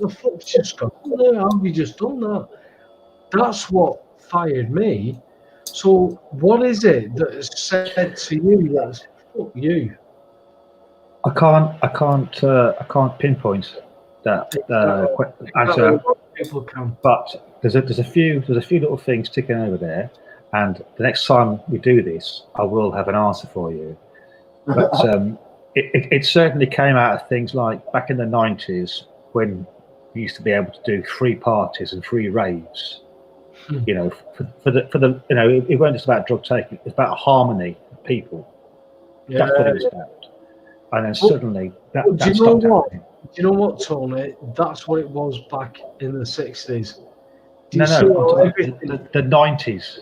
the fuck's just gone on there? How have you just done that? That's what fired me. So what is it that has said to you that's fuck you?
I can't pinpoint that answer.
People can.
But there's a few little things ticking over there, and the next time we do this, I will have an answer for you. But it certainly came out of things like back in the 90s when we used to be able to do free parties and free raves. You know, for the you know, it wasn't just about drug taking; it's about harmony of people.
Yeah.
That's what it was about. And then suddenly that
do you know
stopped
what?
happening.
Do you know what, Tony? That's what it was back in the 60s.
The 90s.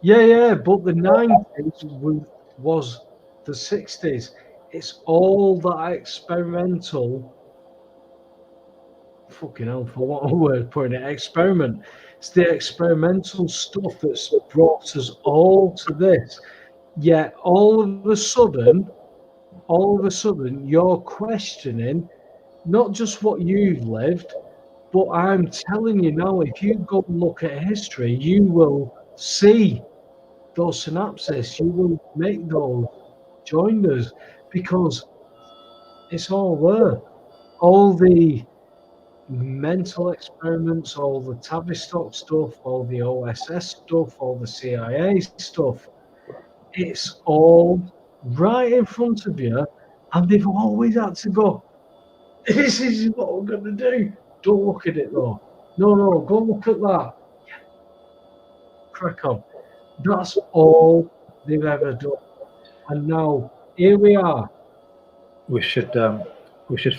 Yeah, but the 90s was the 60s. It's all that experimental. Fucking hell, for what a word putting it, experiment. It's the experimental stuff that's brought us all to this. Yet all of a sudden, you're questioning not just what you've lived, but I'm telling you now, if you go and look at history, you will see those synapses. You will make those joiners because it's all there. All the mental experiments, all the Tavistock stuff, all the OSS stuff, all the CIA stuff. It's all right in front of you, and they've always had to go, this is what we're going to do. Don't look at it though. No, go look at that. Yeah. Crack on. That's all they've ever done. And now, here we are.
We should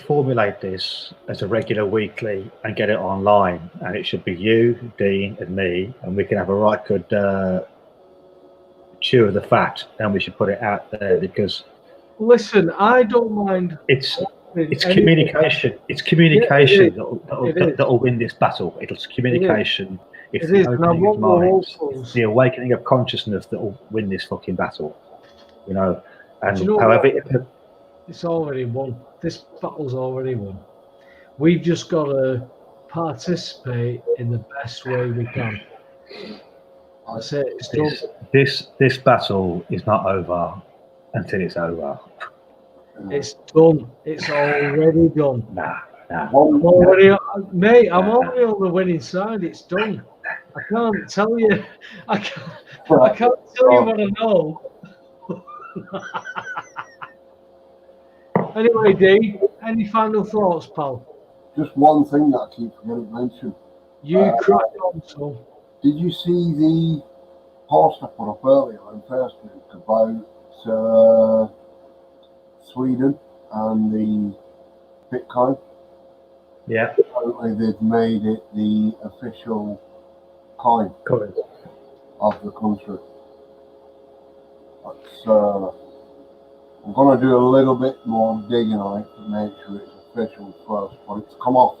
formulate this as a regular weekly and get it online, and it should be you, Dean, and me, and we can have a right good chew of the fat, and we should put it out there because.
Listen, I don't mind.
It's communication. It's communication that'll win this battle. It's communication. It's the opening of minds. It's the awakening of consciousness that will win this fucking battle. You know, and however.
It's already won. This battle's already won. We've just got to participate in the best way we can. That's it. It's done.
This battle is not over until it's over.
It's done. It's already done.
Nah.
I'm already on the winning side. It's done. I can't tell you. I can't tell you what I know. Anyway, Dee, any final thoughts, pal?
Just one thing that I keep forgetting to mention.
You crack on, son.
Did you see the post I put up earlier on Facebook about Sweden and the Bitcoin?
Yeah.
Apparently they've made it the official coin of the country. That's I'm going to do a little bit more digging on it to make sure it's official first, but it's come off.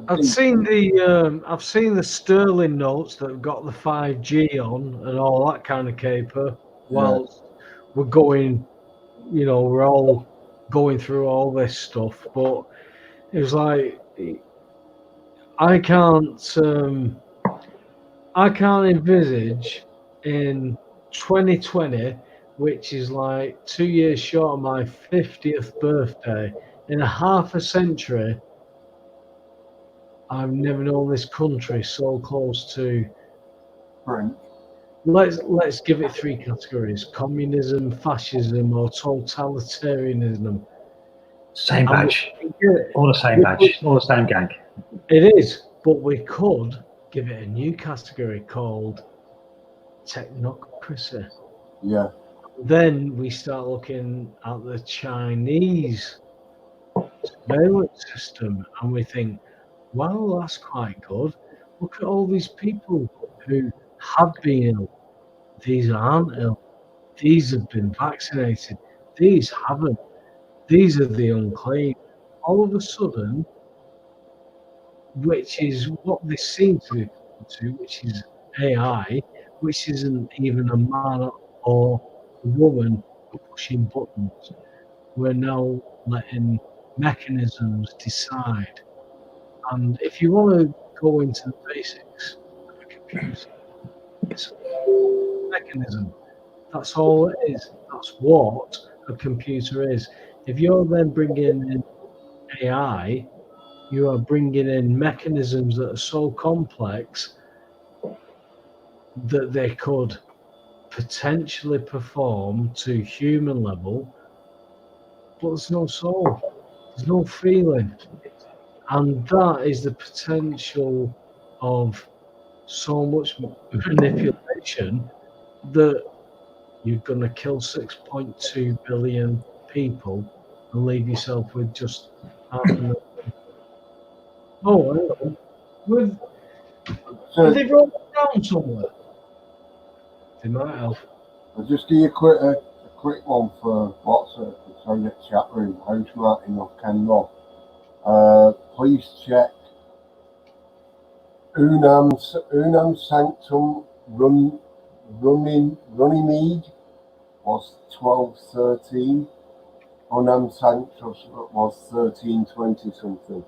I've seen the sterling notes that have got the 5G on and all that kind of caper. Whilst we're going, we're all going through all this stuff, but it was like I can't envisage in 2020. Which is like 2 years short of my 50th birthday, in a half a century, I've never known this country so close to.
Brink.
Let's give it three categories: communism, fascism, or totalitarianism.
Same
And
badge. All the same badge. All the same gang.
It is, but we could give it a new category called technocracy.
Yeah.
Then we start looking at the Chinese surveillance system and we think, well, that's quite good. Look at all these people who have been ill. These aren't ill. These have been vaccinated. These haven't. These are the unclean. All of a sudden, which is what they seem to be to, which is AI, which isn't even a man or a woman pushing buttons. We're now letting mechanisms decide. And if you want to go into the basics of a computer, it's a mechanism. That's all it is. That's what a computer is. If you're then bringing in AI, you are bringing in mechanisms that are so complex that they could potentially perform to human level, but there's no soul, there's no feeling. And that is the potential of so much manipulation that you're going to kill 6.2 billion people and leave yourself with just half a million. Oh, hang on. Have
So
they wrote it down somewhere? They might have.
I'll just give you a quick one for WhatsApp. It's on the chat room. House Martin of Kendall. Please check Unam Sanctum Runnymede was 12:13. Unam Sanctus was 13:20 something.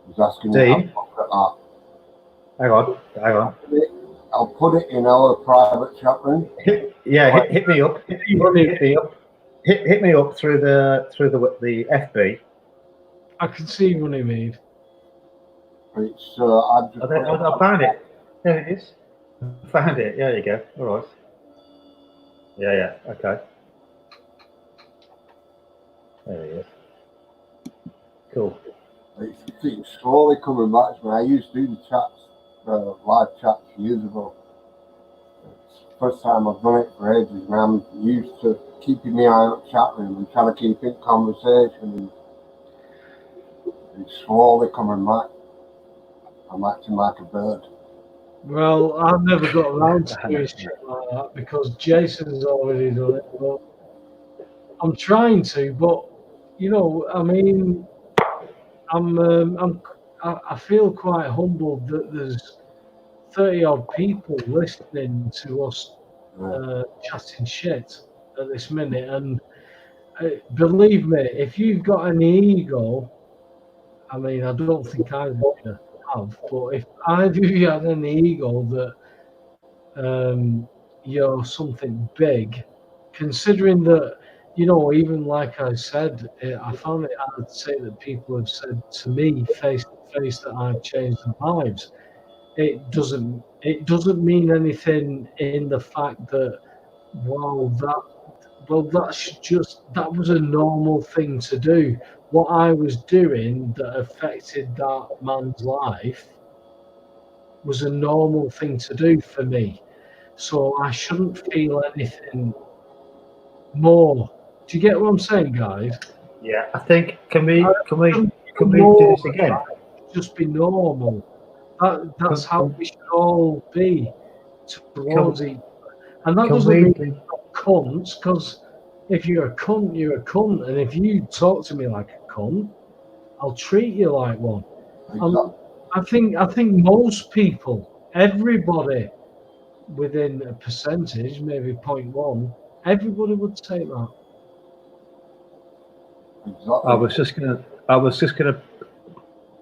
He's asking me how to look at that.
Hang on.
I'll put it in our private chat room.
Hit me up. Hit me up through the FB.
I can see Runnymede.
It's I've just
I found it. There it is. I found it. There you go. All right. Yeah. Okay. There he is. Cool.
It's slowly coming back to me. I used to do the chats, live chats years ago. It's the first time I've done it for ages, and I'm used to keeping my eye on chat room and trying to keep in conversation. And it's slowly coming back. I'm acting like a bird.
Well, I've never got around to doing shit like that because Jason's already done it. But I'm trying to. But you know, I mean, I feel quite humbled that there's 30 odd people listening to us chatting shit at this minute. And believe me, if you've got an ego, I mean, I don't think either of you have, but if either of you had an ego that you're something big, considering that, you know, even like I said, I found it hard to say that people have said to me face to face that I've changed their lives. It doesn't mean anything in the fact that, that was a normal thing to do. What I was doing that affected that man's life was a normal thing to do for me. So I shouldn't feel anything more. Do you get what I'm saying, guys?
Yeah. I think can we do this again?
Just be normal. That's how we should all be towards each other. And that doesn't mean you're cunts, because if you're a cunt, you're a cunt. And if you talk to me like a cunt, I'll treat you like one. And I think most people, everybody within a percentage, maybe 0.1, everybody would take that.
Exactly.
I was just gonna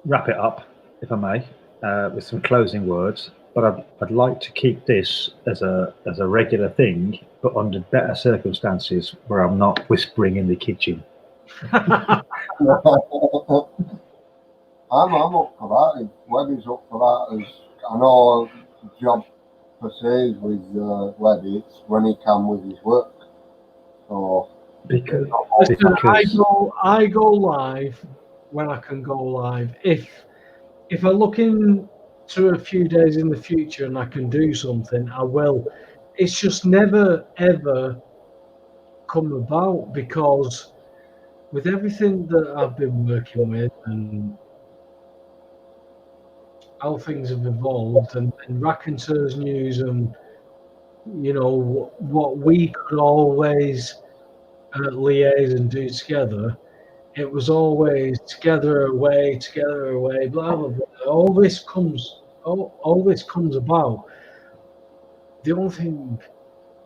wrap it up, if I may, with some closing words. But I'd like to keep this as a regular thing, but under better circumstances where I'm not whispering in the kitchen.
I'm up for that. If Webby's up for that, as I know job per se is with Webby, it's when he can with his work. So
Because
Listen, I go live when I can go live. If I look into a few days in the future and I can do something, I will. It's just never ever come about because with everything that I've been working with and how things have evolved and Raconteurs News and you know what we could always liaise and do together, it was always together away, blah blah blah. All this comes about. The only thing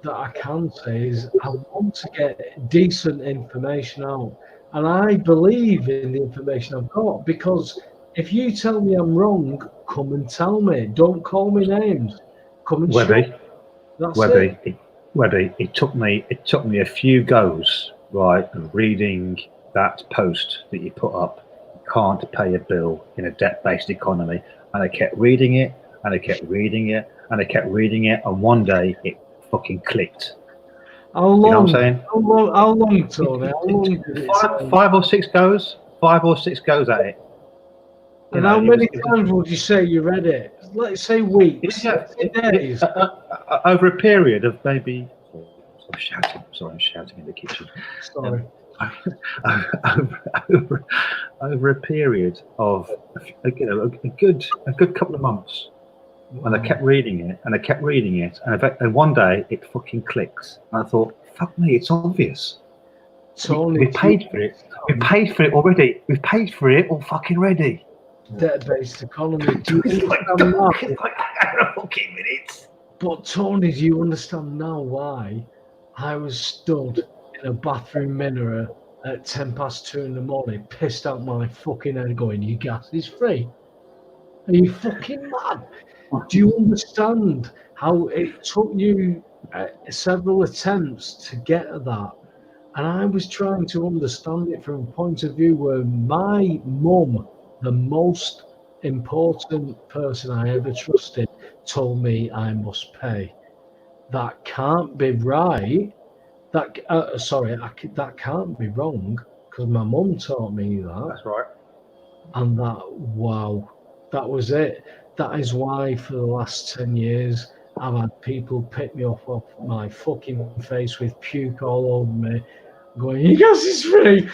that I can say is I want to get decent information out, and I believe in the information I've got because if you tell me I'm wrong, come and tell me. Don't call me names. Come and show
Webby,
me. That's it.
Webby, it took me a few goes, right, of reading that post that you put up. You can't pay a bill in a debt-based economy, and I kept reading it, and I kept reading it, and I kept reading it, and one day it fucking clicked.
How long?
You know what I'm saying?
How long, Tony? How long did it take?
Five or six goes at it.
And how many times would you say you read it? Let's say weeks, days.
Over a period of maybe. I'm shouting. Sorry, I'm shouting in the kitchen.
Sorry.
Over a period of a good couple of months, and I kept reading it, and and one day it fucking clicks, and I thought, "Fuck me, it's obvious."
Tony,
we paid for it. We paid for it already. We've paid for it all fucking ready.
Debt-based economy. Do you understand now?
Fucking minutes.
But Tony, do you understand now why I was stood in a bathroom mirror at 2:10 in the morning, pissed out my fucking head, going, "Your gas is free? Are you fucking mad?" Do you understand how it took you several attempts to get that? And I was trying to understand it from a point of view where my mum, the most important person I ever trusted, told me I must pay. That can't be right. That can't be wrong because my mum taught me that.
That's right.
And that was it. That is why for the last 10 years I've had people pick me off my fucking face with puke all over me, going, "Your gas is free."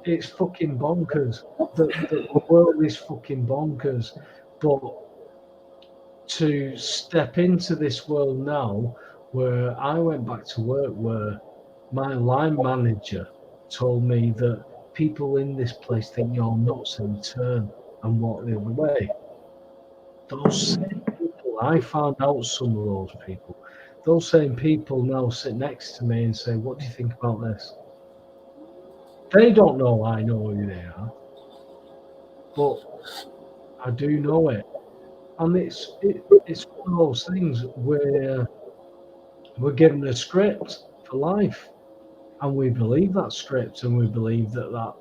It's fucking bonkers. The world is fucking bonkers. But to step into this world now, where I went back to work, where my line manager told me that people in this place think you're nuts and turn and walk the other way. Those same people, I found out some of those people. Those same people now sit next to me and say, "What do you think about this?" They don't know I know who they are, but I do know it. And it's one of those things where we're given a script for life, and we believe that script, and we believe that that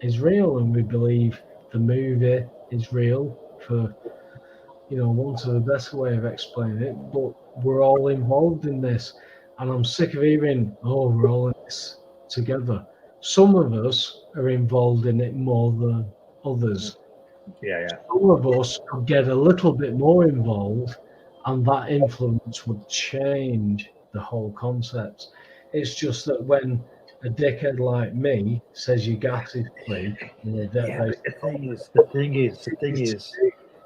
is real, and we believe the movie is real for, want of a better way of explaining it. But we're all involved in this, and I'm sick of hearing, "Oh, we're all in this together." Some of us are involved in it more than others.
Yeah.
Some of us could get a little bit more involved, and that influence would change the whole concept. It's just that when a dickhead like me says your gas is free,
The thing is,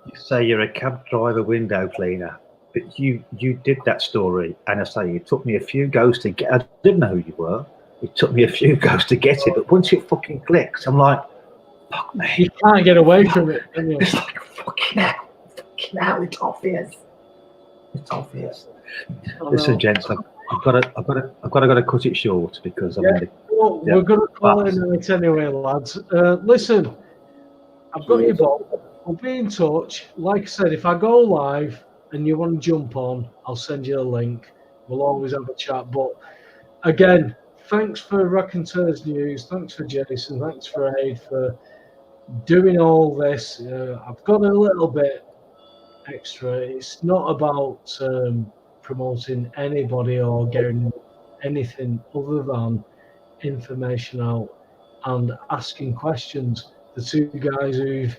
you say you're a cab driver, window cleaner, but you did that story, and I say it took me a few goes to get. I didn't know who you were. It took me a few goes to get it, but once it fucking clicks, I'm like, fuck me.
You can't get away from it, can you?
It's like fucking hell, it's obvious. It's obvious. Listen, gents, I've got to cut it short because we're
going to call it a night anyway, lads. Listen, I've got your book. I'll be in touch. Like I said, if I go live and you want to jump on, I'll send you a link. We'll always have a chat. But again, thanks for Raconteurs News. Thanks for Jason. Thanks for Aid for doing all this, I've got a little bit extra. It's not about promoting anybody or getting anything other than information out and asking questions. The two guys who've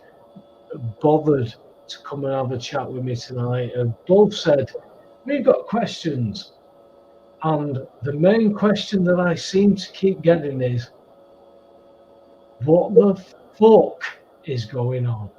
bothered to come and have a chat with me tonight have both said, we've got questions. And the main question that I seem to keep getting is, what the fuck is going on?